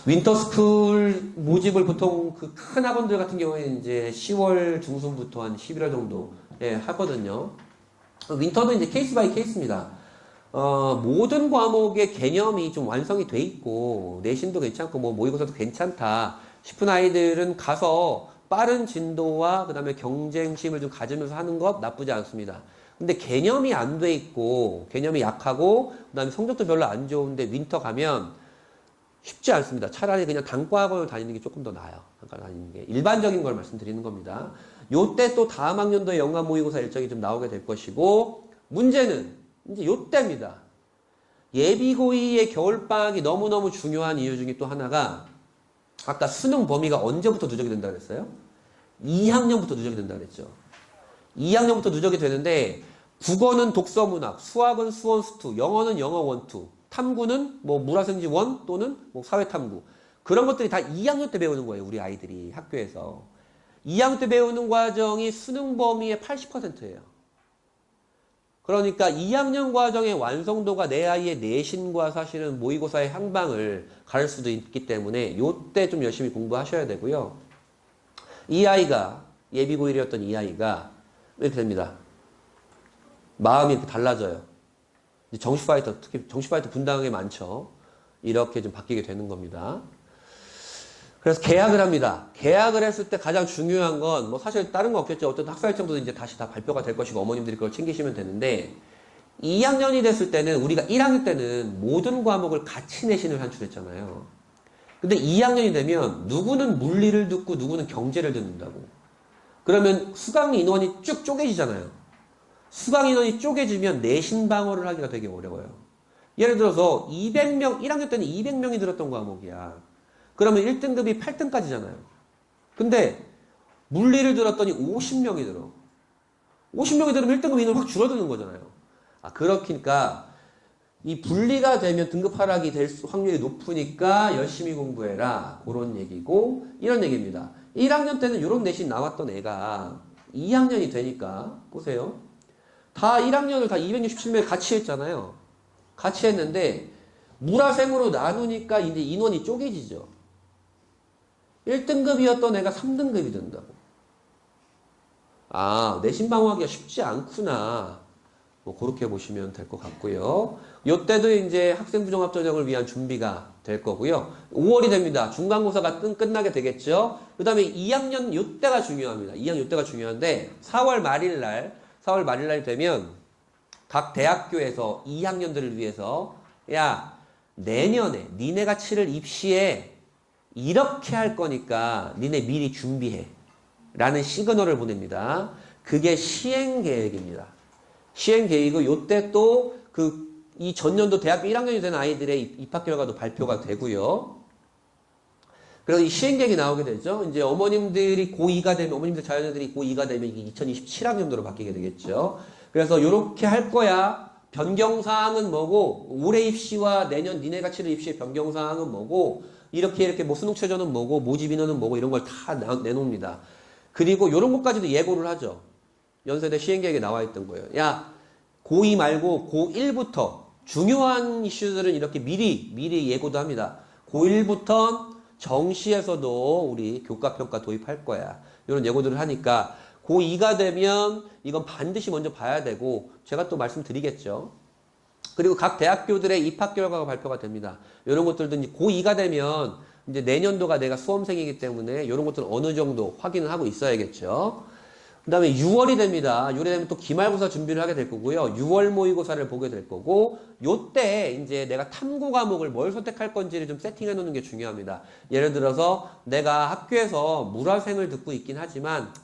윈터스쿨 모집을 보통 그 큰 학원들 같은 경우에는 이제 10월 중순부터 한 11월 정도에 하거든요. 윈터도 이제 케이스 바이 케이스입니다. 모든 과목의 개념이 좀 완성이 돼 있고 내신도 괜찮고 뭐 모의고사도 괜찮다 싶은 아이들은 가서 빠른 진도와 그 다음에 경쟁심을 좀 가지면서 하는 것 나쁘지 않습니다. 근데 개념이 안 돼 있고 개념이 약하고 그 다음에 성적도 별로 안 좋은데 윈터 가면 쉽지 않습니다. 차라리 그냥 단과학원을 다니는 게 조금 더 나아요. 단과 다니는 게 일반적인 걸 말씀드리는 겁니다. 요때 또 다음 학년도에 연간 모의고사 일정이 좀 나오게 될 것이고 문제는 이제 요때입니다. 예비고의의 겨울방학이 너무너무 중요한 이유 중에 또 하나가 아까 수능 범위가 언제부터 누적이 된다고 그랬어요? 2학년부터 누적이 된다고 그랬죠. 2학년부터 누적이 되는데 국어는 독서문학, 수학은 수원 수투, 영어는 영어 원투, 탐구는 뭐 물화생지 원 또는 뭐 사회탐구 그런 것들이 다 2학년 때 배우는 거예요. 우리 아이들이 학교에서 2학년 때 배우는 과정이 수능 범위의 80%예요. 그러니까 2학년 과정의 완성도가 내 아이의 내신과 사실은 모의고사의 향방을 가를 수도 있기 때문에 요때 좀 열심히 공부하셔야 되고요. 이 아이가 예비고1이었던 이 아이가 이렇게 됩니다. 마음이 이렇게 달라져요. 정시 파이터, 특히 정시 파이터 분당에 많죠. 이렇게 좀 바뀌게 되는 겁니다. 그래서 계약을 합니다. 계약을 했을 때 가장 중요한 건 뭐 사실 다른 거 없겠죠. 어떤 학사 일정도 이제 다시 다 발표가 될 것이고 어머님들이 그걸 챙기시면 되는데 2학년이 됐을 때는 우리가 1학년 때는 모든 과목을 같이 내신을 산출했잖아요. 근데 2학년이 되면 누구는 물리를 듣고 누구는 경제를 듣는다고. 그러면 수강 인원이 쭉 쪼개지잖아요. 수강 인원이 쪼개지면 내신 방어를 하기가 되게 어려워요. 예를 들어서 200명, 1학년 때는 200명이 들었던 과목이야. 그러면 1등급이 8등까지잖아요. 근데 물리를 들었더니 50명이 들어. 50명이 들으면 1등급 인원이 확 줄어드는 거잖아요. 그렇니까 이 분리가 되면 등급 하락이 될 확률이 높으니까 열심히 공부해라. 그런 얘기고 이런 얘기입니다. 1학년 때는 이런 내신 나왔던 애가 2학년이 되니까 보세요. 다 1학년을 다 267명 같이 했잖아요. 같이 했는데 물화생으로 나누니까 이제 인원이 쪼개지죠. 1등급이었던 애가 3등급이 된다고. 내신 방어하기가 쉽지 않구나. 뭐 그렇게 보시면 될 것 같고요. 요때도 이제 학생부 종합전형을 위한 준비가 될 거고요. 5월이 됩니다. 중간고사가 끝나게 되겠죠. 그 다음에 2학년 요때가 중요합니다. 2학년 요때가 중요한데 4월 말일날 되면 각 대학교에서 2학년들을 위해서 야 내년에 니네가 치를 입시에 이렇게 할 거니까 니네 미리 준비해 라는 시그널을 보냅니다. 그게 시행계획입니다. 시행계획이고 요때 또 이 전년도 대학교 1학년이 된 아이들의 입학 결과도 발표가 되고요. 그래서 이 시행계획이 나오게 되죠. 이제 어머님들이 고2가 되면, 어머님들 자녀들이 고2가 되면 이게 2027학년도로 바뀌게 되겠죠. 그래서 요렇게 할 거야. 변경사항은 뭐고, 올해 입시와 내년 니네가 치를 입시의 변경사항은 뭐고, 이렇게 뭐 수능 최저는 뭐고, 모집 인원은 뭐고, 이런 걸 다 내놓습니다. 그리고 요런 것까지도 예고를 하죠. 연세대 시행계획에 나와 있던 거예요. 야, 고2 말고 고1부터 중요한 이슈들은 이렇게 미리 예고도 합니다. 고1부터 정시에서도 우리 교과평가 도입할 거야. 이런 예고들을 하니까 고2가 되면 이건 반드시 먼저 봐야 되고 제가 또 말씀드리겠죠. 그리고 각 대학교들의 입학 결과가 발표가 됩니다. 이런 것들도 이제 고2가 되면 이제 내년도가 내가 수험생이기 때문에 이런 것들은 어느 정도 확인을 하고 있어야겠죠. 그 다음에 6월이 됩니다. 6월이 되면 또 기말고사 준비를 하게 될 거고요. 6월 모의고사를 보게 될 거고, 요때 이제 내가 탐구 과목을 뭘 선택할 건지를 좀 세팅해 놓는 게 중요합니다. 예를 들어서 내가 학교에서 물화생을 듣고 있긴 하지만,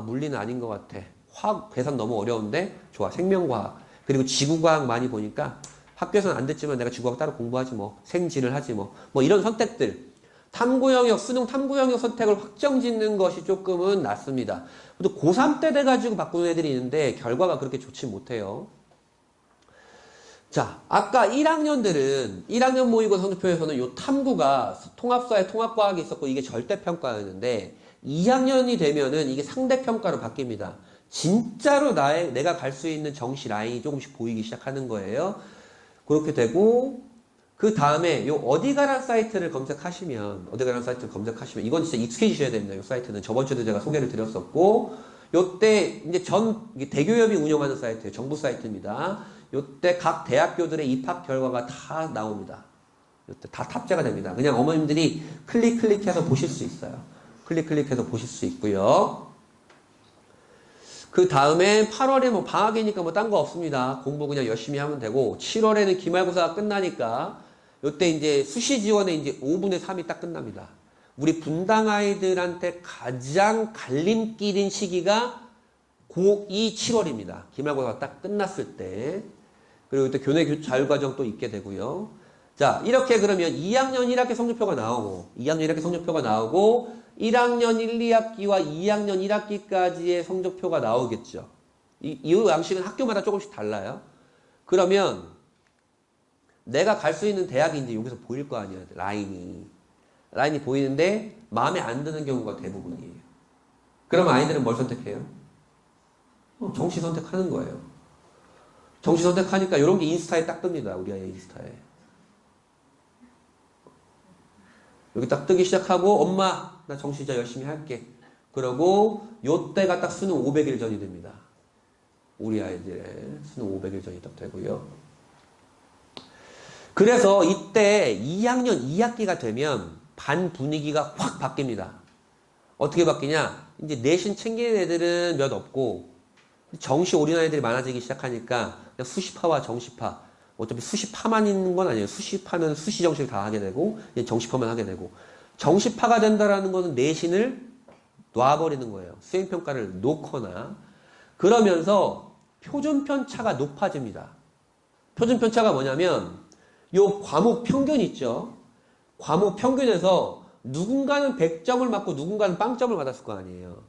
물리는 아닌 것 같아. 화학, 계산 너무 어려운데? 좋아. 생명과학. 그리고 지구과학 많이 보니까 학교에서는 안 듣지만 내가 지구과학 따로 공부하지 뭐. 생지를 하지 뭐. 뭐 이런 선택들. 탐구 영역, 수능 탐구 영역 선택을 확정 짓는 것이 조금은 낫습니다. 또 고3 때 돼가지고 바꾸는 애들이 있는데 결과가 그렇게 좋지 못해요. 자, 아까 1학년 모의고사 성적표에서는 요 탐구가 통합사회 통합과학이 있었고 이게 절대평가였는데 2학년이 되면은 이게 상대평가로 바뀝니다. 진짜로 내가 갈 수 있는 정시 라인이 조금씩 보이기 시작하는 거예요. 그렇게 되고 그 다음에 요 어디가란 사이트를 검색하시면 이건 진짜 익숙해지셔야 됩니다. 요 사이트는 저번 주에도 제가 소개를 드렸었고 요때 이제 대교협이 운영하는 사이트예요. 정부 사이트입니다. 요때 각 대학교들의 입학 결과가 다 나옵니다. 요때 다 탑재가 됩니다. 그냥 어머님들이 클릭해서 보실 수 있어요. 클릭해서 보실 수 있고요. 그 다음에 8월에 뭐 방학이니까 뭐 딴 거 없습니다. 공부 그냥 열심히 하면 되고 7월에는 기말고사가 끝나니까 요때 이제 수시 지원의 이제 5분의 3이 딱 끝납니다. 우리 분당 아이들한테 가장 갈림길인 시기가 고2 7월입니다. 기말고사가 딱 끝났을 때. 그리고 그때 교내 자율과정 또 있게 되고요. 자, 이렇게 그러면 2학년 1학기 성적표가 나오고 1학년 1, 2학기와 2학년 1학기까지의 성적표가 나오겠죠. 이 양식은 학교마다 조금씩 달라요. 그러면 내가 갈 수 있는 대학이 이제 여기서 보일 거 아니에요. 라인이 보이는데 마음에 안 드는 경우가 대부분이에요. 그럼 아이들은 뭘 선택해요? 정시 선택하는 거예요. 정시 선택하니까 이런 게 인스타에 딱 뜹니다. 우리 아이 인스타에. 여기 딱 뜨기 시작하고 엄마 나 정시 진짜 열심히 할게. 그러고 요때가 딱 수능 500일 전이 됩니다. 우리 아이들의 수능 500일 전이 딱 되고요. 그래서 이때 2학년 2학기가 되면 반 분위기가 확 바뀝니다. 어떻게 바뀌냐? 이제 내신 챙기는 애들은 몇 없고 정시 올인한 애들이 많아지기 시작하니까 그냥 수시파와 정시파, 어차피 수시파만 있는 건 아니에요. 수시파는 수시 정시를 다 하게 되고 정시파만 하게 되고, 정시파가 된다라는 거는 내신을 놔버리는 거예요. 수행평가를 놓거나. 그러면서 표준편차가 높아집니다. 표준편차가 뭐냐면 요 과목 평균 있죠. 과목 평균에서 누군가는 100점을 맞고 누군가는 0점을 받았을 거 아니에요.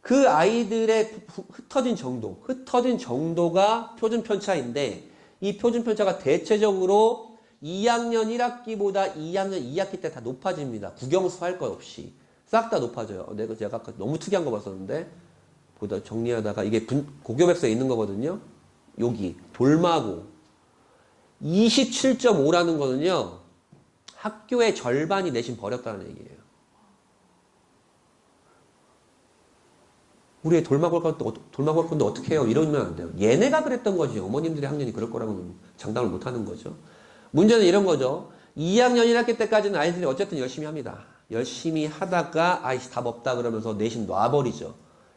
그 아이들의 흩어진 정도가 표준편차인데, 이 표준편차가 대체적으로 2학년 1학기보다 2학년 2학기 때 다 높아집니다. 국영수 할 것 없이 싹 다 높아져요. 제가 아까 너무 특이한 거 봤었는데, 보다 정리하다가 이게 고교백서에 있는 거거든요. 여기 돌마고 27.5라는 거는요, 학교의 절반이 내신 버렸다는 얘기예요. 우리 돌마고 할 건데 어떻게 해요? 이러면 안 돼요. 얘네가 그랬던 거지. 어머님들의 학년이 그럴 거라고는 장담을 못 하는 거죠. 문제는 이런 거죠. 2학년 1학기 때까지는 아이들이 어쨌든 열심히 합니다. 열심히 하다가 아이씨 답 없다 그러면서 내신 놔버리죠.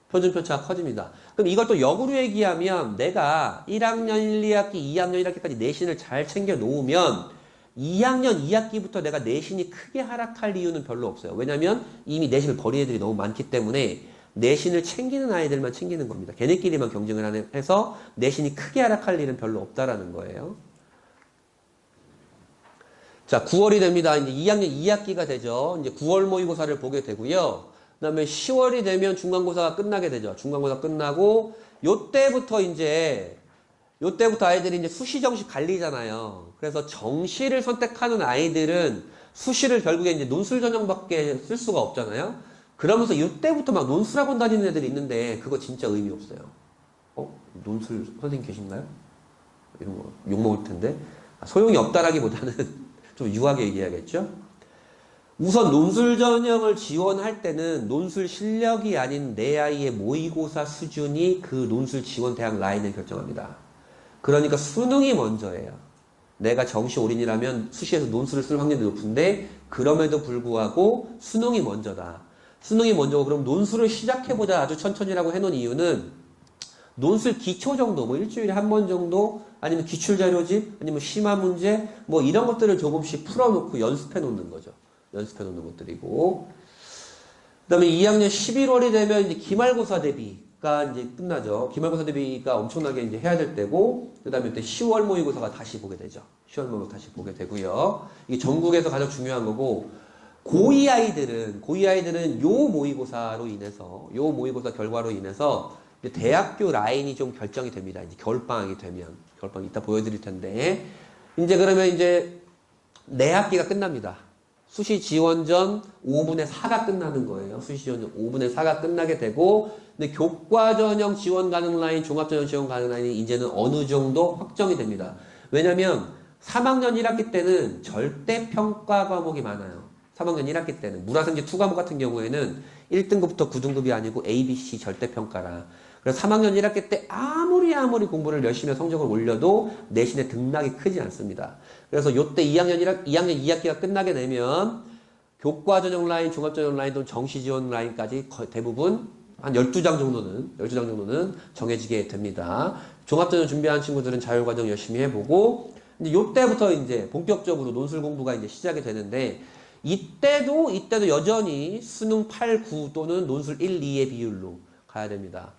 표준편차가 커집니다. 그럼 이걸 또 역으로 얘기하면, 내가 1학년 1, 2학기, 2학년 1학기까지 내신을 잘 챙겨 놓으면 2학년 2학기부터 내가 내신이 크게 하락할 이유는 별로 없어요. 왜냐면 이미 내신을 버린 애들이 너무 많기 때문에 내신을 챙기는 아이들만 챙기는 겁니다. 걔네끼리만 경쟁을 해서 내신이 크게 하락할 일은 별로 없다라는 거예요. 자, 9월이 됩니다. 이제 2학년 2학기가 되죠. 이제 9월 모의고사를 보게 되고요. 그 다음에 10월이 되면 중간고사가 끝나게 되죠. 중간고사 끝나고, 요때부터 아이들이 이제 수시, 정시 갈리잖아요. 그래서 정시를 선택하는 아이들은 수시를 결국에 이제 논술 전형밖에 쓸 수가 없잖아요. 그러면서 이때부터 막 논술학원 다니는 애들이 있는데, 그거 진짜 의미 없어요. 논술 선생님 계신가요? 이런 거 욕먹을 텐데. 소용이 없다라기보다는 좀 유하게 얘기해야겠죠? 우선 논술 전형을 지원할 때는 논술 실력이 아닌 내 아이의 모의고사 수준이 그 논술 지원 대학 라인을 결정합니다. 그러니까 수능이 먼저예요. 내가 정시 올인이라면 수시에서 논술을 쓸 확률이 높은데, 그럼에도 불구하고 수능이 먼저다. 수능이 먼저고, 그럼 논술을 시작해보자 아주 천천히라고 해놓은 이유는, 논술 기초 정도, 뭐 일주일에 한 번 정도, 아니면 기출자료집, 아니면 심화 문제, 뭐 이런 것들을 조금씩 풀어놓고 연습해 놓는 거죠. 연습해 놓는 것들이고. 그 다음에 2학년 11월이 되면 이제 기말고사 대비가 이제 끝나죠. 기말고사 대비가 엄청나게 이제 해야 될 때고, 그 다음에 또 10월 모의고사가 다시 보게 되죠. 10월 모의고사 다시 보게 되고요. 이게 전국에서 가장 중요한 거고, 고2 아이들은 요 모의고사 결과로 인해서 대학교 라인이 좀 결정이 됩니다. 이제 겨울방학이 되면. 겨울방학 이따 보여드릴 텐데. 이제 그러면 이제 내학기가 끝납니다. 수시 지원전 5분의 4가 끝나는 거예요. 수시 지원전 5분의 4가 끝나게 되고, 근데 교과 전형 지원 가능 라인, 종합 전형 지원 가능 라인이 이제는 어느 정도 확정이 됩니다. 왜냐면 3학년 1학기 때는 절대 평가 과목이 많아요. 3학년 1학기 때는 물화생지 2과목 같은 경우에는 1등급부터 9등급이 아니고 A, B, C 절대평가라. 그래서 3학년 1학기 때 아무리 공부를 열심히 해서 성적을 올려도 내신의 등락이 크지 않습니다. 그래서 요때 2학년 2학기가 끝나게 되면 교과 전형 라인, 종합 전형 라인 또는 정시 지원 라인까지 거의 대부분 한 12장 정도는 정해지게 됩니다. 종합 전형 준비하는 친구들은 자율과정 열심히 해보고, 이제 요때부터 이제 본격적으로 논술 공부가 이제 시작이 되는데, 이때도 여전히 수능 8, 9 또는 논술 1, 2의 비율로 가야 됩니다.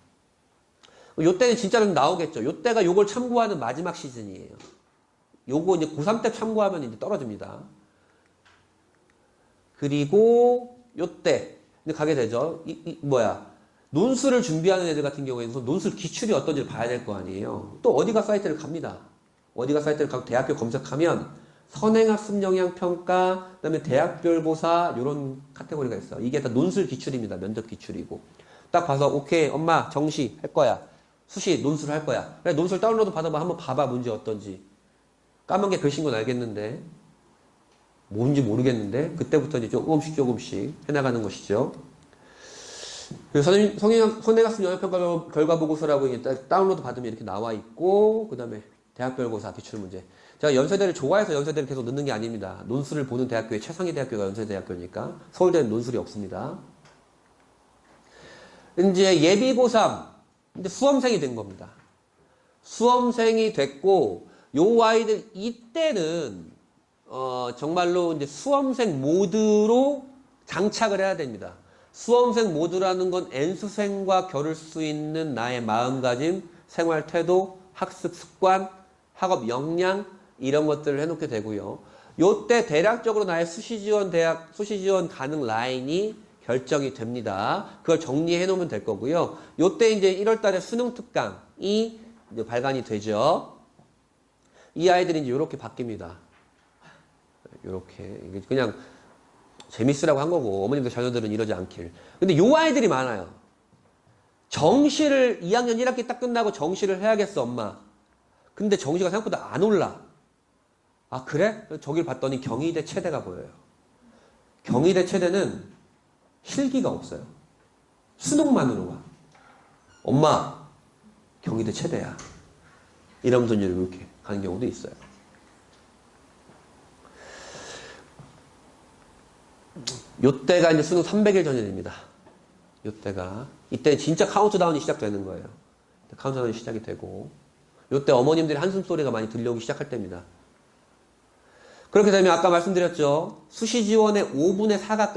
요때는 진짜로 나오겠죠. 요때가 요걸 참고하는 마지막 시즌이에요. 요거 이제 고3 때 참고하면 이제 떨어집니다. 그리고 요때 이제 가게 되죠. 논술을 준비하는 애들 같은 경우에는 논술 기출이 어떤지를 봐야 될 거 아니에요. 또 어디가 사이트를 갑니다. 어디가 사이트를 가고 대학교 검색하면 선행학습 영향평가, 그 다음에 대학별고사, 요런 카테고리가 있어. 이게 다 논술 기출입니다. 면접 기출이고. 딱 봐서, 오케이, 엄마, 정시 할 거야. 수시, 논술 할 거야. 그래, 논술 다운로드 받아봐. 한번 봐봐, 문제 어떤지. 까만 게 글씨인 건 알겠는데, 뭔지 모르겠는데, 그때부터 이제 조금씩 해나가는 것이죠. 그래서 선행학습 영역평가 결과 보고서라고 이게 다운로드 받으면 이렇게 나와 있고, 그 다음에 대학별고사 기출문제. 제가 연세대를 좋아해서 연세대를 계속 넣는 게 아닙니다. 논술을 보는 대학교의 최상위 대학교가 연세대학교니까. 서울대는 논술이 없습니다. 이제 예비 고3, 근데 수험생이 된 겁니다. 수험생이 됐고, 요 아이들 이때는 정말로 이제 수험생 모드로 장착을 해야 됩니다. 수험생 모드라는 건 N수생과 겨룰 수 있는 나의 마음가짐, 생활 태도, 학습 습관, 학업 역량 이런 것들을 해놓게 되고요. 요때 대략적으로 나의 수시지원 가능 라인이 결정이 됩니다. 그걸 정리해 놓으면 될 거고요. 요때 이제 1월 달에 수능 특강이 이제 발간이 되죠. 이 아이들이 이제 요렇게 바뀝니다. 요렇게. 그냥 재밌으라고 한 거고, 어머님들 자녀들은 이러지 않길. 근데 요 아이들이 많아요. 정시를 2학년 1학기 딱 끝나고 정시를 해야겠어, 엄마. 근데 정시가 생각보다 안 올라. 아, 그래? 저길 봤더니 경희대 체대가 보여요. 경희대 체대는 실기가 없어요. 수능만으로 가. 엄마, 경희대 체대야. 이러면서 이제 이렇게 가는 경우도 있어요. 요때가 이제 수능 300일 전입니다. 요때가. 이때 진짜 카운트다운이 시작되는 거예요. 카운트다운이 시작이 되고. 요때 어머님들이 한숨소리가 많이 들려오기 시작할 때입니다. 그렇게 되면 아까 말씀드렸죠. 수시지원의 5분의 4가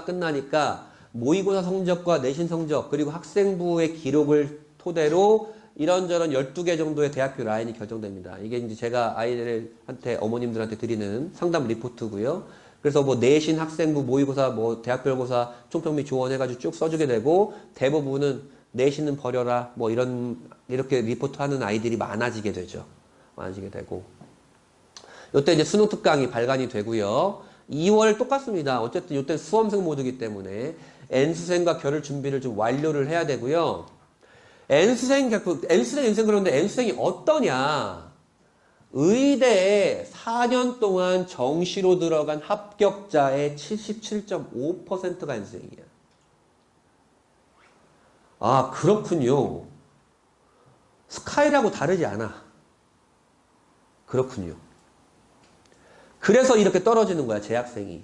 끝나니까 모의고사 성적과 내신 성적 그리고 학생부의 기록을 토대로 이런저런 12개 정도의 대학교 라인이 결정됩니다. 이게 이제 제가 아이들한테 어머님들한테 드리는 상담 리포트고요. 그래서 뭐 내신, 학생부, 모의고사, 뭐 대학별고사, 총평 및 조언 해가지고 쭉 써주게 되고 대부분은 내신은 버려라 뭐 이렇게 리포트 하는 아이들이 많아지게 되죠. 많아지게 되고 요때 이제 수능 특강이 발간이 되고요. 2월 똑같습니다. 어쨌든 요때 수험생 모드이기 때문에 N수생과 겨룰 준비를 좀 완료를 해야 되고요. N수생 그런데 N수생이 어떠냐? 의대에 4년 동안 정시로 들어간 합격자의 77.5%가 N수생이야. 아, 그렇군요. 스카이라고 다르지 않아. 그렇군요. 그래서 이렇게 떨어지는 거야, 재학생이.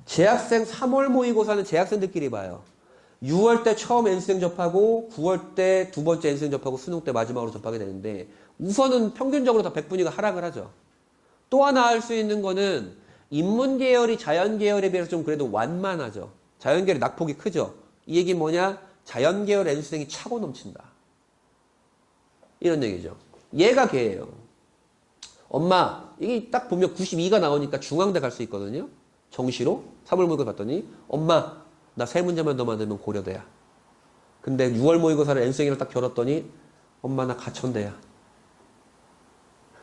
재학생 3월 모의고사는 재학생들끼리 봐요. 6월 때 처음 N수생 접하고 9월 때 두 번째 N수생 접하고 수능 때 마지막으로 접하게 되는데 우선은 평균적으로 다 100분위가 하락을 하죠. 또 하나 할 수 있는 거는 인문 계열이 자연 계열에 비해서 좀 그래도 완만하죠. 자연 계열이 낙폭이 크죠. 이 얘기는 뭐냐? 자연 계열 N수생이 차고 넘친다. 이런 얘기죠. 얘가 걔예요. 엄마, 이게 딱 보면 92가 나오니까 중앙대 갈 수 있거든요. 정시로 3월 모의고사 봤더니 엄마, 나 세 문제만 더 맞으면 고려대야. 근데 6월 모의고사를 N수생이랑 딱 겨뤘더니 엄마, 나 가천대야.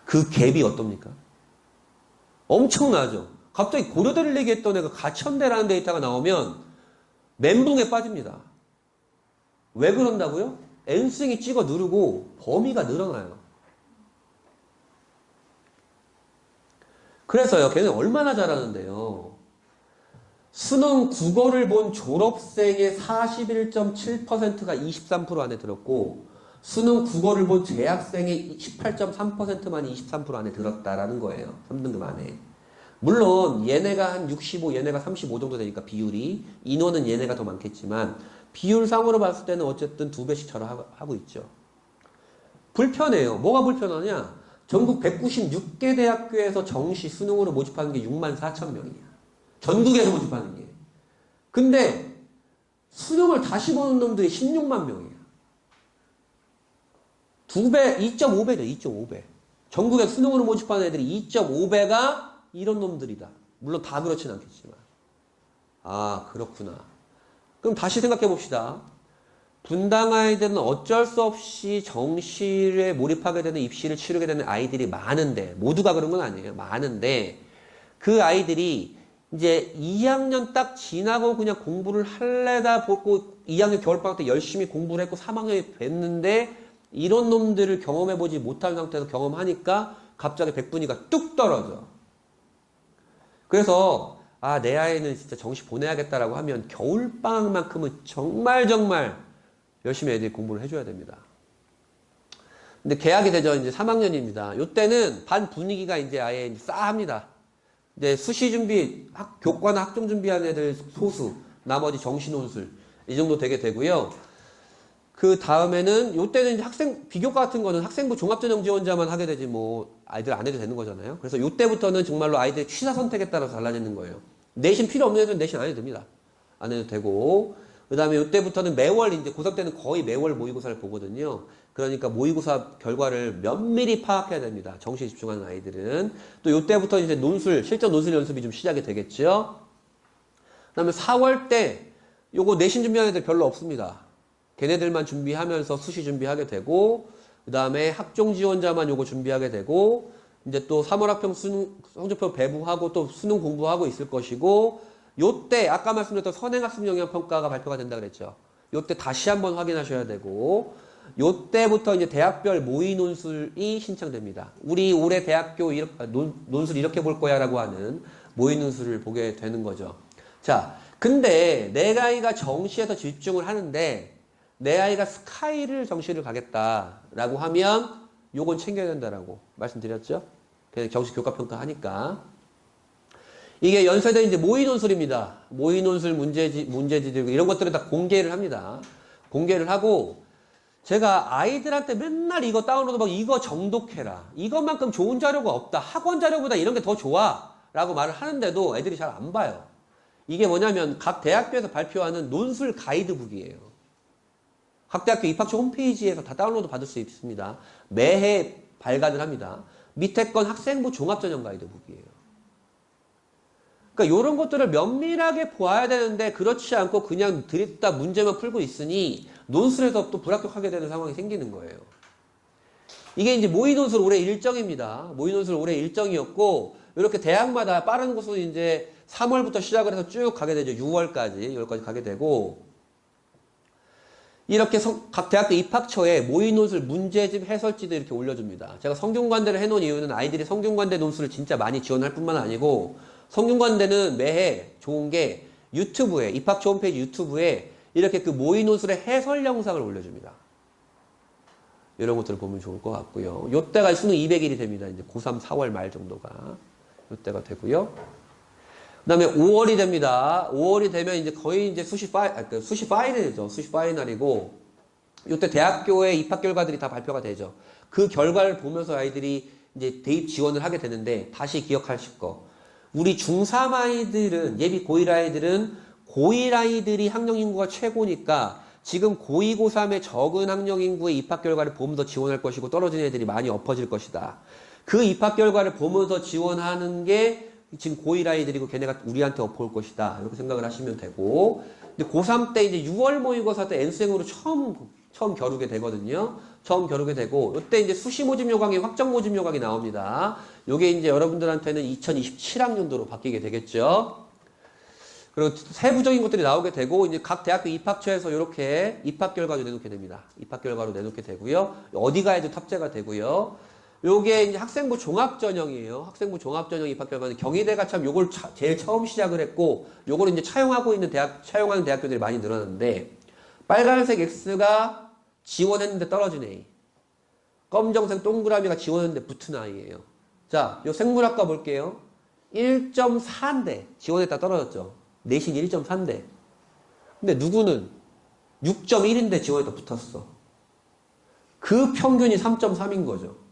그 갭이 어떻습니까? 엄청나죠. 갑자기 고려대를 얘기했던 애가 가천대라는 데이터가 나오면 멘붕에 빠집니다. 왜 그런다고요? N수생이 찍어 누르고 범위가 늘어나요. 그래서요, 걔는 얼마나 잘하는데요. 수능 국어를 본 졸업생의 41.7%가 23% 안에 들었고, 수능 국어를 본 재학생의 18.3%만이 23% 안에 들었다라는 거예요. 3등급 안에. 물론 얘네가 한 65, 얘네가 35 정도 되니까 비율이 인원은 얘네가 더 많겠지만 비율상으로 봤을 때는 어쨌든 2배씩 하고 있죠. 불편해요. 뭐가 불편하냐? 전국 196개 대학교에서 정시 수능으로 모집하는 게 64,000명이야. 전국에서 모집하는 게. 근데 수능을 다시 보는 놈들이 16만 명이야. 2배, 2.5배죠. 2.5배. 전국에 수능으로 모집하는 애들이 2.5배가 이런 놈들이다. 물론 다 그렇진 않겠지만. 아, 그렇구나. 그럼 다시 생각해 봅시다. 분당 아이들은 어쩔 수 없이 정시에 몰입하게 되는 입시를 치르게 되는 아이들이 많은데, 모두가 그런 건 아니에요. 많은데, 그 아이들이 이제 2학년 딱 지나고 그냥 공부를 할래다 보고 2학년 겨울방학 때 열심히 공부를 했고 3학년이 됐는데 이런 놈들을 경험해보지 못한 상태에서 경험하니까 갑자기 백분위가 뚝 떨어져. 그래서 아, 내 아이는 진짜 정시 보내야겠다라고 하면 겨울방학만큼은 정말 열심히 애들이 공부를 해줘야 됩니다. 근데 개학이 되죠. 이제 3학년입니다. 요때는 반 분위기가 이제 아예 싸합니다. 이제 수시 준비, 교과나 학종 준비하는 애들 소수, 나머지 정시 논술, 이 정도 되게 되고요. 그 다음에는 요때는 이제 비교과 같은 거는 학생부 종합전형 지원자만 하게 되지 뭐 아이들 안 해도 되는 거잖아요. 그래서 요때부터는 정말로 아이들의 취사 선택에 따라서 달라지는 거예요. 내신 필요 없는 애들은 내신 안 해도 됩니다. 안 해도 되고. 그 다음에 요때부터는 매월 이제 고3 때는 거의 매월 모의고사를 보거든요. 그러니까 모의고사 결과를 면밀히 파악해야 됩니다. 정시에 집중하는 아이들은. 또 요때부터 이제 실전 논술 연습이 좀 시작이 되겠죠. 그 다음에 4월 때 요거 내신 준비하는 애들 별로 없습니다. 걔네들만 준비하면서 수시 준비하게 되고, 그 다음에 학종 지원자만 요거 준비하게 되고, 이제 또 3월 학평 성적표 배부하고 또 수능 공부하고 있을 것이고, 요때 아까 말씀드렸던 선행학습 영향평가가 발표가 된다 그랬죠. 요때 다시 한번 확인하셔야 되고, 요때부터 이제 대학별 모의 논술이 신청됩니다. 우리 올해 대학교 논술 이렇게 볼 거야 라고 하는 모의 논술을 보게 되는 거죠. 자, 근데 내 아이가 정시에서 집중을 하는데 내 아이가 스카이를 정시를 가겠다라고 하면 요건 챙겨야 된다라고 말씀드렸죠. 그냥 정시 교과평가 하니까. 이게 연세대 이제 모의 논술입니다. 모의 논술 문제지들 이런 것들을 다 공개를 합니다. 공개를 하고 제가 아이들한테 맨날 이거 다운로드하고 이거 정독해라. 이것만큼 좋은 자료가 없다. 학원 자료보다 이런 게 더 좋아. 라고 말을 하는데도 애들이 잘 안 봐요. 이게 뭐냐면 각 대학교에서 발표하는 논술 가이드북이에요. 각 대학교 입학처 홈페이지에서 다 다운로드 받을 수 있습니다. 매해 발간을 합니다. 밑에 건 학생부 종합전형 가이드북이에요. 그러니까 이런 것들을 면밀하게 보아야 되는데 그렇지 않고 그냥 들이다 문제만 풀고 있으니 논술에서 또 불합격하게 되는 상황이 생기는 거예요. 이게 이제 모의 논술 올해 일정입니다. 모의 논술 올해 일정이었고 이렇게 대학마다 빠른 곳은 이제 3월부터 시작을 해서 쭉 가게 되죠. 6월까지 가게 되고 이렇게 각 대학교 입학처에 모의 논술 문제집 해설지도 이렇게 올려줍니다. 제가 성균관대를 해놓은 이유는 아이들이 성균관대 논술을 진짜 많이 지원할 뿐만 아니고 성균관대는 매해 좋은 게 유튜브에 입학처 홈페이지 유튜브에 이렇게 그 모의 논술의 해설 영상을 올려줍니다. 이런 것들을 보면 좋을 것 같고요. 요때가 수능 200일이 됩니다. 이제 고3 4월 말 정도가 요때가 되고요. 그 다음에 5월이 됩니다. 5월이 되면 이제 거의 이제 수시 파이널이죠. 수시 파이널이고, 요때 대학교의 입학 결과들이 다 발표가 되죠. 그 결과를 보면서 아이들이 이제 대입 지원을 하게 되는데, 다시 기억하실 거. 우리 중3 아이들은, 예비 고1 아이들은 고1 아이들이 학령 인구가 최고니까, 지금 고2, 고3의 적은 학령 인구의 입학 결과를 보면서 지원할 것이고, 떨어진 애들이 많이 엎어질 것이다. 그 입학 결과를 보면서 지원하는 게 지금 고1 아이들이고 걔네가 우리한테 엎어올 것이다. 이렇게 생각을 하시면 되고. 근데 고3 때 이제 6월 모의고사 때 N수행으로 처음 겨루게 되거든요. 처음 겨루게 되고. 이때 이제 수시 모집 요강이 확정 모집 요강이 나옵니다. 요게 이제 여러분들한테는 2027학년도로 바뀌게 되겠죠. 그리고 세부적인 것들이 나오게 되고, 이제 각 대학교 입학처에서 이렇게 입학 결과로 내놓게 됩니다. 입학 결과로 내놓게 되고요. 어디 가야도 탑재가 되고요. 요게 이제 학생부 종합전형이에요. 학생부 종합전형 입학 결과는 경희대가 참 요걸 제일 처음 시작을 했고, 요걸 이제 차용하는 대학교들이 많이 늘어났는데, 빨간색 X가 지원했는데 떨어진 A. 검정색 동그라미가 지원했는데 붙은 아이예요. 자, 요 생물학과 볼게요. 1.4인데 지원했다 떨어졌죠. 내신 1.4인데. 근데 누구는 6.1인데 지원했다 붙었어. 그 평균이 3.3인 거죠.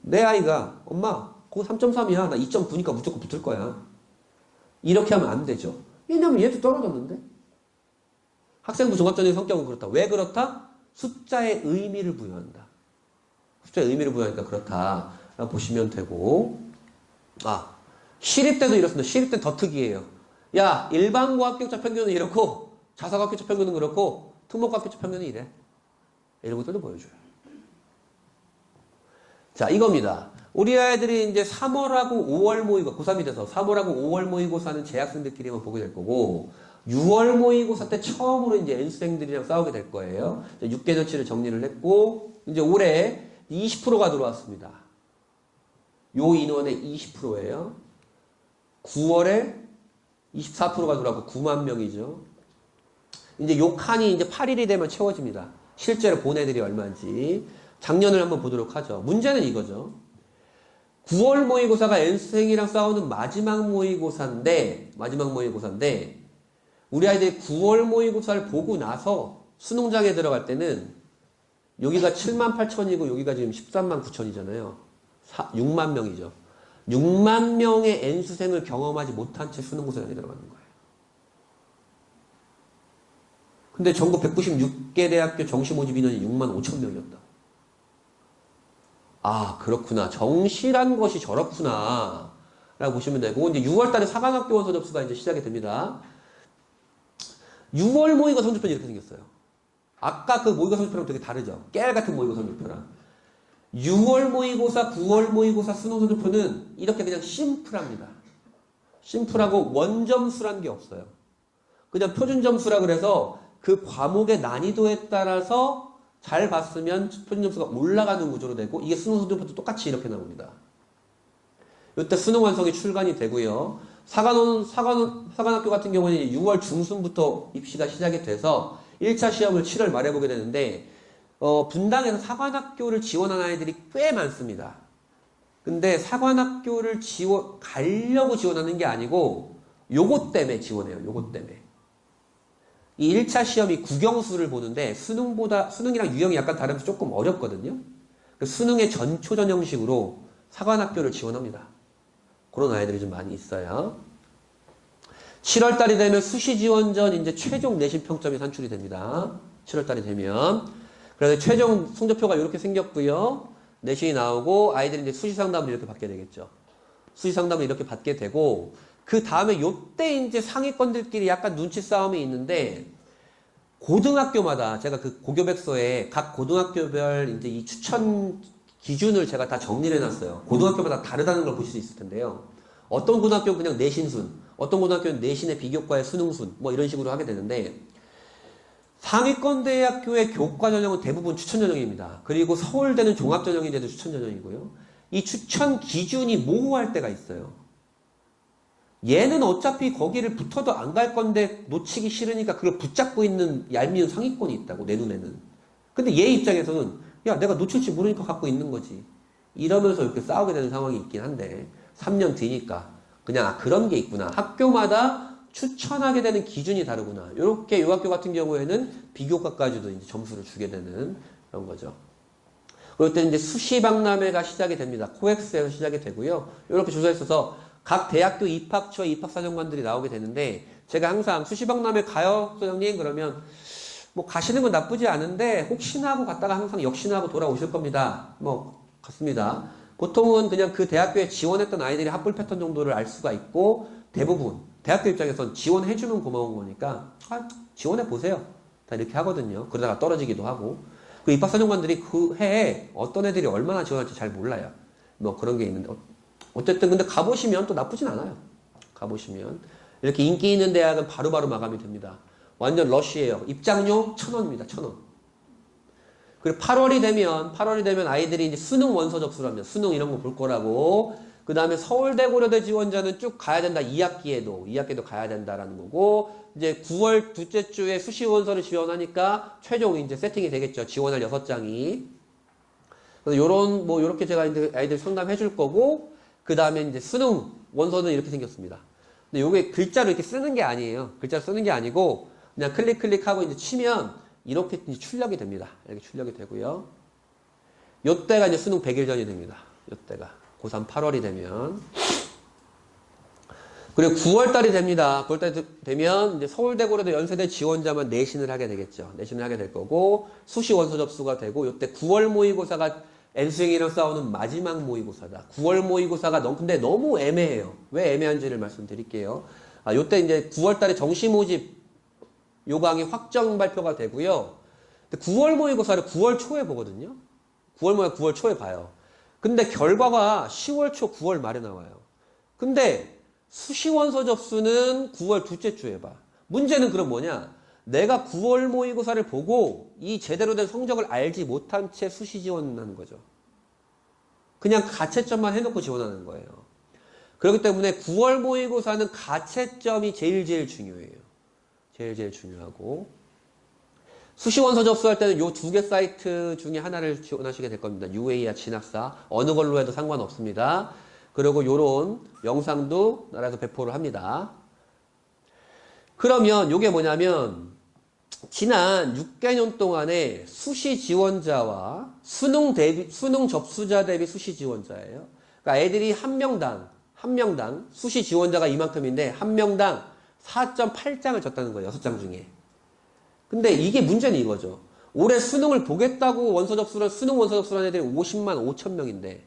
내 아이가 엄마 그거 3.3이야. 나 2.9니까 무조건 붙을 거야. 이렇게 하면 안 되죠. 왜냐면 얘도 떨어졌는데. 학생부 종합전형의 성격은 그렇다. 왜 그렇다? 숫자의 의미를 부여한다. 숫자의 의미를 부여하니까 그렇다. 라고 보시면 되고. 시립 때도 이렇습니다. 시립 때 더 특이해요. 야, 일반고 합격자 평균은 이렇고 자사고 합격자 평균은 그렇고 특목고 합격자 평균은 이래. 이런 것들도 보여줘요. 자, 이겁니다. 우리 아이들이 이제 3월하고 5월 모의고사, 고3이 돼서 3월하고 5월 모의고사는 재학생들끼리만 보게 될 거고, 6월 모의고사 때 처음으로 이제 N수생들이랑 싸우게 될 거예요. 6개년치를 정리를 했고, 이제 올해 20%가 들어왔습니다. 요 인원의 20%예요. 9월에 24%가 들어가고 9만 명이죠. 이제 요 칸이 이제 8일이 되면 채워집니다. 실제로 본 애들이 얼마인지. 작년을 한번 보도록 하죠. 문제는 이거죠. 9월 모의고사가 N수생이랑 싸우는 마지막 모의고사인데, 우리 아이들이 9월 모의고사를 보고 나서 수능장에 들어갈 때는 여기가 7만 8천이고 여기가 지금 13만 9천이잖아요. 6만 명이죠. 6만 명의 N수생을 경험하지 못한 채 수능고사에 들어가는 거예요. 근데 전국 196개 대학교 정시 모집 인원이 6만 5천 명이었다. 아, 그렇구나. 정시란 것이 저렇구나. 라고 보시면 되고, 이제 6월 달에 사관학교 원서 접수가 이제 시작이 됩니다. 6월 모의고사 성적표는 이렇게 생겼어요. 아까 그 모의고사 성적표랑 되게 다르죠? 깨알 같은 모의고사 성적표랑. 6월 모의고사, 9월 모의고사 수능 성적표는 이렇게 그냥 심플합니다. 심플하고 원점수란 게 없어요. 그냥 표준점수라 그래서 그 과목의 난이도에 따라서 잘 봤으면 표준점수가 올라가는 구조로 되고, 이게 수능 성적표도 똑같이 이렇게 나옵니다. 이때 수능 완성이 출간이 되고요. 사관학교 같은 경우는 6월 중순부터 입시가 시작이 돼서 1차 시험을 7월 말에 보게 되는데, 분당에서 사관학교를 지원한 아이들이 꽤 많습니다. 근데 사관학교를 가려고 지원하는 게 아니고, 요것 때문에 지원해요. 요것 때문에. 이 1차 시험이 국영수를 보는데, 수능이랑 유형이 약간 다르면서 조금 어렵거든요. 수능의 전초전 형식으로 사관학교를 지원합니다. 그런 아이들이 좀 많이 있어요. 7월 달이 되면 수시 지원 전 이제 최종 내신 평점이 산출이 됩니다. 7월 달이 되면. 그래서 최종 성적표가 이렇게 생겼고요. 내신이 나오고 아이들이 이제 수시 상담을 이렇게 받게 되겠죠. 수시 상담을 이렇게 받게 되고, 그 다음에 요때 이제 상위권들끼리 약간 눈치 싸움이 있는데, 고등학교마다 제가 그 고교백서에 각 고등학교별 이제 이 추천 기준을 제가 다 정리를 해놨어요. 고등학교마다 다르다는 걸 보실 수 있을 텐데요. 어떤 고등학교는 그냥 내신순, 어떤 고등학교는 내신의 비교과의 수능순, 뭐 이런 식으로 하게 되는데, 상위권 대학교의 교과 전형은 대부분 추천 전형입니다. 그리고 서울대는 종합 전형인데도 추천 전형이고요. 이 추천 기준이 모호할 때가 있어요. 얘는 어차피 거기를 붙어도 안 갈 건데 놓치기 싫으니까 그걸 붙잡고 있는 얄미운 상위권이 있다고, 내 눈에는. 근데 얘 입장에서는 야, 내가 놓칠지 모르니까 갖고 있는 거지. 이러면서 이렇게 싸우게 되는 상황이 있긴 한데, 3년 뒤니까 그냥 그런 게 있구나. 학교마다 추천하게 되는 기준이 다르구나. 이렇게 요 학교 같은 경우에는 비교과까지도 이제 점수를 주게 되는 그런 거죠. 그럴 때 이제 수시박람회가 시작이 됩니다. 코엑스에서 시작이 되고요. 이렇게 조사했어서 각 대학교 입학처 입학사정관들이 나오게 되는데, 제가 항상 수시박람회 가요, 소장님? 그러면 뭐 가시는 건 나쁘지 않은데 혹시나 하고 갔다가 항상 역시나 하고 돌아오실 겁니다. 뭐 같습니다. 보통은 그냥 그 대학교에 지원했던 아이들이 합불 패턴 정도를 알 수가 있고, 대부분 대학교 입장에선 지원해주면 고마운 거니까 지원해 보세요. 다 이렇게 하거든요. 그러다가 떨어지기도 하고. 그 입학사정관들이 그 해에 어떤 애들이 얼마나 지원할지 잘 몰라요. 뭐 그런 게 있는데, 어쨌든 근데 가보시면 또 나쁘진 않아요. 가보시면 이렇게 인기 있는 대학은 바로바로 마감이 됩니다. 완전 러쉬예요. 입장료 1,000원입니다. 1,000원. 그리고 8월이 되면 아이들이 이제 수능 원서 접수를 합니다. 수능 이런 거 볼 거라고. 그 다음에 서울대 고려대 지원자는 쭉 가야 된다. 2학기에도 가야 된다라는 거고, 이제 9월 둘째 주에 수시 원서를 지원하니까 최종 이제 세팅이 되겠죠. 지원할 6장이. 그래서 요렇게 제가 이제 아이들 상담해 줄 거고, 그 다음에 이제 수능 원서는 이렇게 생겼습니다. 근데 요게 글자로 이렇게 쓰는 게 아니에요. 글자로 쓰는 게 아니고, 그냥 클릭하고 이제 치면 이렇게 이제 출력이 됩니다. 이렇게 출력이 되고요. 요때가 이제 수능 100일 전이 됩니다. 요때가. 고3 8월이 되면. 그리고 9월 달이 됩니다. 9월 달이 되면 이제 서울대 고려대 연세대 지원자만 내신을 하게 되겠죠. 내신을 하게 될 거고, 수시 원서 접수가 되고, 요때 9월 모의고사가 N수행이랑 싸우는 마지막 모의고사다. 9월 모의고사가 근데 너무 애매해요. 왜 애매한지를 말씀드릴게요. 요때 이제 9월 달에 정시 모집 요강이 확정 발표가 되고요. 9월 모의고사를 9월 초에 보거든요. 9월 모의고사 9월 초에 봐요. 근데 결과가 10월 초 9월 말에 나와요. 근데 수시 원서 접수는 9월 둘째 주에 봐. 문제는 그럼 뭐냐? 내가 9월 모의고사를 보고 이 제대로 된 성적을 알지 못한 채 수시 지원하는 거죠. 그냥 가채점만 해놓고 지원하는 거예요. 그렇기 때문에 9월 모의고사는 가채점이 제일 중요해요. 제일 중요하고. 수시원서 접수할 때는 요 두 개 사이트 중에 하나를 지원하시게 될 겁니다. UA나 진학사. 어느 걸로 해도 상관없습니다. 그리고 요런 영상도 나라에서 배포를 합니다. 그러면 요게 뭐냐면 지난 6개년 동안에 수시 지원자와 수능 접수자 대비 수시 지원자예요. 그러니까 애들이 한 명당 수시 지원자가 이만큼인데 한 명당 4.8장을 줬다는 거예요. 6장 중에. 근데 이게 문제는 이거죠. 올해 수능을 보겠다고 수능 원서 접수한 애들이 50만 5천 명인데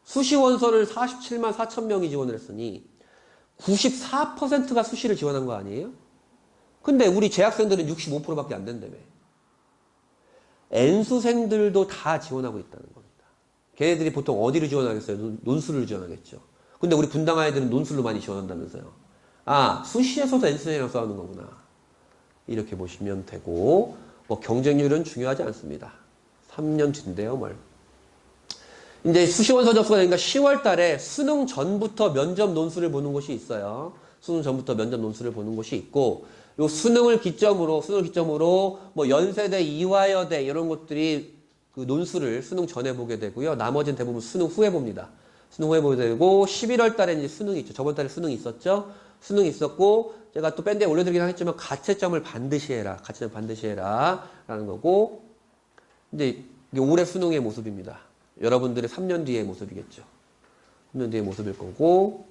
수시 원서를 47만 4천 명이 지원을 했으니 94%가 수시를 지원한 거 아니에요? 근데 우리 재학생들은 65%밖에 안 된다며. N수생들도 다 지원하고 있다는 겁니다. 걔네들이 보통 어디를 지원하겠어요? 논술을 지원하겠죠. 근데 우리 분당 아이들은 논술로 많이 지원한다면서요. 아, 수시에서도 N수생이랑 싸우는 거구나. 이렇게 보시면 되고, 뭐 경쟁률은 중요하지 않습니다. 3년 뒤인데요, 뭘. 이제 수시원서 접수가 되니까 10월 달에 수능 전부터 면접 논술을 보는 곳이 있어요. 수능 전부터 면접 논술을 보는 곳이 있고, 요 수능을 기점으로 뭐 연세대, 이화여대 이런 것들이 그 논술을 수능 전에 보게 되고요. 나머지는 대부분 수능 후에 봅니다. 수능 후에 보게 되고 11월 달에 이제 수능이 있죠. 저번 달에 수능이 있었죠. 수능이 있었고 제가 또 밴드에 올려드리긴 하겠지만 가채점을 반드시 해라. 가채점 반드시 해라. 라는 거고 이제 이게 올해 수능의 모습입니다. 여러분들의 3년 뒤의 모습이겠죠. 3년 뒤의 모습일 거고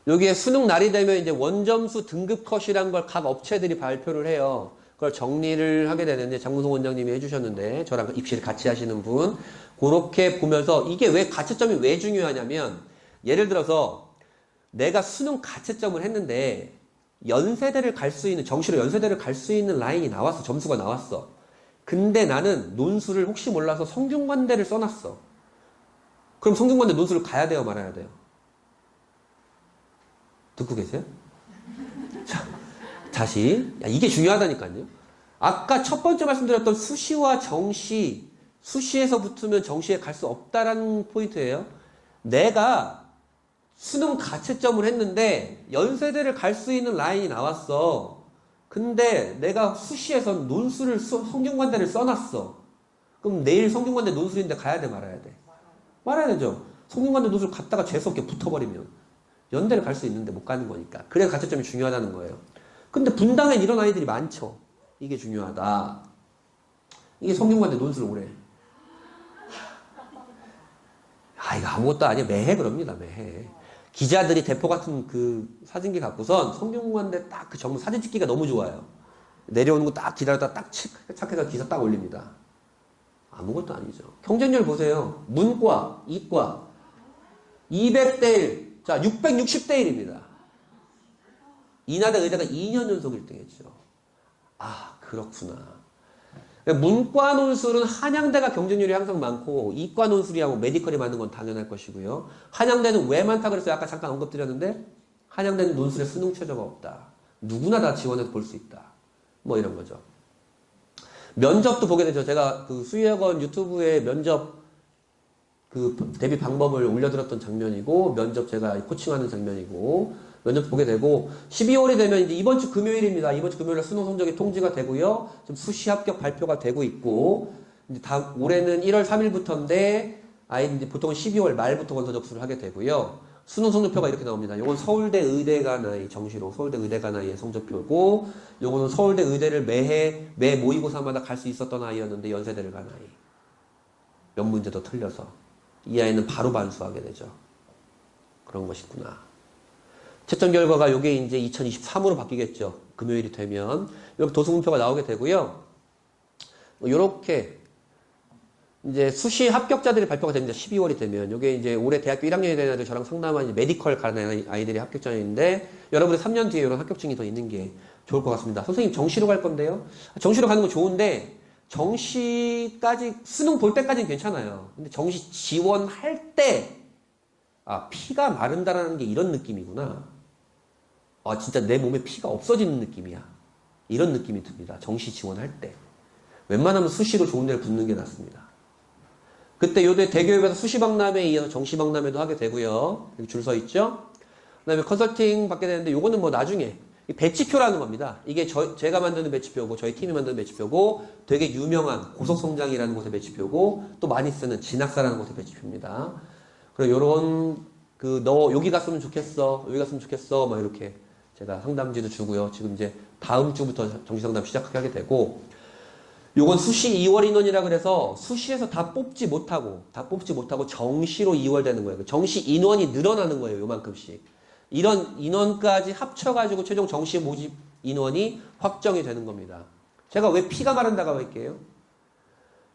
여기에 수능 날이 되면 이제 원점수 등급 컷이란 걸 각 업체들이 발표를 해요. 그걸 정리를 하게 되는데 장문성 원장님이 해주셨는데 저랑 입시를 같이 하시는 분 그렇게 보면서 이게 왜 가채점이 왜 중요하냐면 예를 들어서 내가 수능 가채점을 했는데 연세대를 갈 수 있는 정시로 연세대를 갈 수 있는 라인이 나왔어. 점수가 나왔어. 근데 나는 논술을 혹시 몰라서 성균관대를 써놨어. 그럼 성균관대 논술을 가야 돼요 말아야 돼요? 듣고 계세요? 자, 다시. 야, 이게 중요하다니까요. 아까 첫 번째 말씀드렸던 수시와 정시, 수시에서 붙으면 정시에 갈 수 없다라는 포인트예요. 내가 수능 가채점을 했는데 연세대를 갈 수 있는 라인이 나왔어. 근데 내가 수시에서 논술을 성균관대를 써놨어. 그럼 내일 성균관대 논술인데 가야 돼 말아야 돼? 말아야 되죠. 성균관대 논술 갔다가 재수없게 붙어버리면 연대를 갈 수 있는데 못 가는 거니까. 그래서 가채점이 중요하다는 거예요. 근데 분당엔 이런 아이들이 많죠. 이게 중요하다. 이게 성균관대 논술 오래. 아, 이거 아무것도 아니야. 매해 그럽니다. 매해. 기자들이 대포 같은 그 사진기 갖고선 성균관대 딱 그 정문 사진 찍기가 너무 좋아요. 내려오는 거 딱 기다렸다 딱 착해서 기사 딱 올립니다. 아무것도 아니죠. 경쟁률 보세요. 문과, 이과 200대 1. 자, 660대 1입니다. 인하대 의대가 2년 연속 1등 했죠. 아, 그렇구나. 문과 논술은 한양대가 경쟁률이 항상 많고 이과 논술이하고 메디컬이 많은 건 당연할 것이고요. 한양대는 왜 많다 그랬어요? 아까 잠깐 언급드렸는데 한양대는 논술에 수능 최저가 없다. 누구나 다 지원해서 볼 수 있다. 뭐 이런 거죠. 면접도 보게 되죠. 제가 그 수의학원 유튜브에 면접 그 대비 방법을 올려드렸던 장면이고 면접 제가 코칭하는 장면이고 면접 보게 되고 12월이 되면 이제 이번 주 금요일입니다. 이번 주 금요일에 수능 성적이 통지가 되고요. 지금 수시 합격 발표가 되고 있고 이제 올해는 1월 3일부터인데 이제 보통은 12월 말부터 원서 접수를 하게 되고요. 수능 성적표가 이렇게 나옵니다. 이건 서울대 의대가 나이 정시로 서울대 의대가 나이의 성적표고 요거는 서울대 의대를 매 모의고사마다 갈 수 있었던 아이였는데 연세대를 간 아이. 몇 문제 더 틀려서 이 아이는 바로 반수하게 되죠. 그런 것이구나. 채점 결과가 요게 이제 2023으로 바뀌겠죠. 금요일이 되면. 이렇게 도수분표가 나오게 되고요. 요렇게 이제 수시 합격자들이 발표가 됩니다. 12월이 되면. 요게 이제 올해 대학교 1학년이 되는 아이들 저랑 상담한 이제 메디컬 가는 아이들이 합격자인데 여러분들 3년 뒤에 이런 합격증이 더 있는 게 좋을 것 같습니다. 선생님 정시로 갈 건데요. 정시로 가는 건 좋은데 정시까지 수능 볼 때까지는 괜찮아요. 근데 정시 지원할 때 피가 마른다라는 게 이런 느낌이구나. 진짜 내 몸에 피가 없어지는 느낌이야. 이런 느낌이 듭니다. 정시 지원할 때. 웬만하면 수시로 좋은 데를 붙는 게 낫습니다. 그때 요대 대교육에서 수시박람회에 이어서 정시박람회도 하게 되고요. 여기 줄 서 있죠? 그 다음에 컨설팅 받게 되는데 요거는 뭐 나중에 이 배치표라는 겁니다. 이게 제가 만드는 배치표고 저희 팀이 만드는 배치표고 되게 유명한 고속성장이라는 곳의 배치표고 또 많이 쓰는 진학사라는 곳의 배치표입니다. 그리고 요런 너 여기 갔으면 좋겠어. 여기 갔으면 좋겠어. 막 이렇게 제가 상담지도 주고요. 지금 이제 다음 주부터 정시상담 시작하게 하게 되고 요건 수시 2월 인원이라 그래서 수시에서 다 뽑지 못하고 정시로 2월 되는 거예요. 정시 인원이 늘어나는 거예요. 요만큼씩. 이런 인원까지 합쳐가지고 최종 정시 모집 인원이 확정이 되는 겁니다. 제가 왜 피가 마른다고 할게요.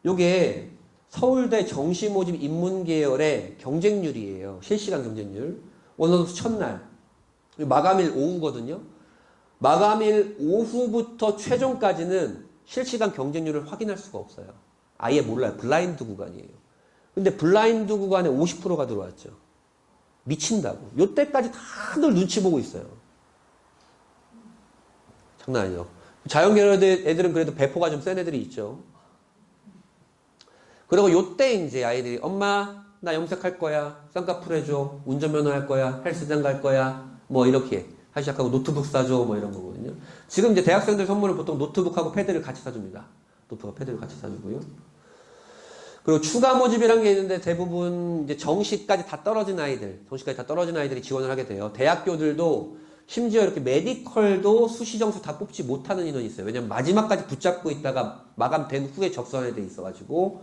요게 서울대 정시 모집 인문계열의 경쟁률이에요. 실시간 경쟁률. 원서도 첫날. 마감일 오후거든요. 마감일 오후부터 최종까지는 실시간 경쟁률을 확인할 수가 없어요. 아예 몰라요. 블라인드 구간이에요. 근데 블라인드 구간에 50%가 들어왔죠. 미친다고. 요때까지 다들 눈치 보고 있어요. 장난 아니죠. 자연계열 애들은 그래도 배포가 좀 센 애들이 있죠. 그리고 요때 이제 아이들이 엄마 나 염색할 거야. 쌍꺼풀 해줘. 운전면허 할 거야. 헬스장 갈 거야. 뭐 이렇게 하기 시작하고 노트북 사줘. 뭐 이런 거거든요. 지금 이제 대학생들 선물을 보통 노트북하고 패드를 같이 사줍니다. 노트북하고 패드를 같이 사주고요. 그리고 추가 모집이라는 게 있는데 대부분 이제 정시까지 다 떨어진 아이들이 지원을 하게 돼요. 대학교들도 심지어 이렇게 메디컬도 수시 점수 다 뽑지 못하는 인원이 있어요. 왜냐면 마지막까지 붙잡고 있다가 마감된 후에 접선에 돼 있어가지고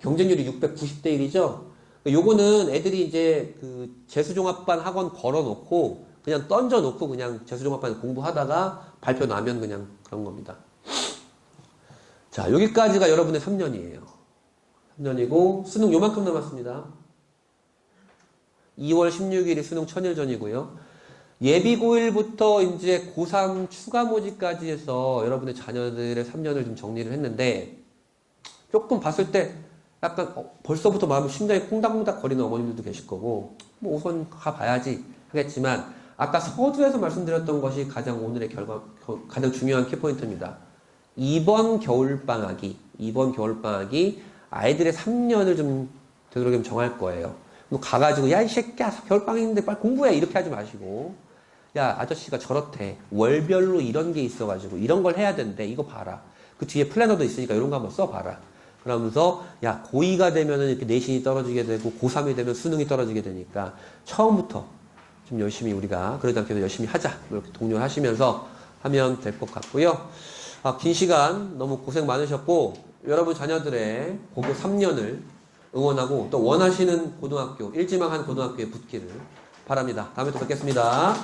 경쟁률이 690대 1이죠. 요거는 애들이 이제 그 재수종합반 학원 걸어놓고 그냥 던져놓고 그냥 재수종합반 공부하다가 발표 나면 그냥 그런 겁니다. 자, 여기까지가 여러분의 3년이에요. 3년이고 수능 요만큼 남았습니다. 2월 16일이 수능 1000일 전이고요. 예비고1부터 이제 고3 추가 모집까지 해서 여러분의 자녀들의 3년을 좀 정리를 했는데 조금 봤을 때 약간 벌써부터 마음이 심장이 콩닥콩닥 거리는 어머님들도 계실 거고 뭐 우선 가봐야지 하겠지만 아까 서두에서 말씀드렸던 것이 가장 오늘의 가장 중요한 키포인트입니다. 이번 겨울방학이 아이들의 3년을 좀 되도록이면 정할 거예요. 가가지고 야 이 새끼야 겨울방학인데 빨리 공부해 이렇게 하지 마시고 야 아저씨가 저렇대 월별로 이런 게 있어가지고 이런 걸 해야 된대 이거 봐라 그 뒤에 플래너도 있으니까 이런 거 한번 써봐라 그러면서 야 고2가 되면은 이렇게 내신이 떨어지게 되고 고3이 되면 수능이 떨어지게 되니까 처음부터 좀 열심히 우리가 그러지 않게도 열심히 하자 이렇게 독려하시면서 하면 될 것 같고요. 긴 시간 너무 고생 많으셨고 여러분 자녀들의 고교 3년을 응원하고 또 원하시는 고등학교 일지망한 고등학교에 붙기를 바랍니다. 다음에 또 뵙겠습니다.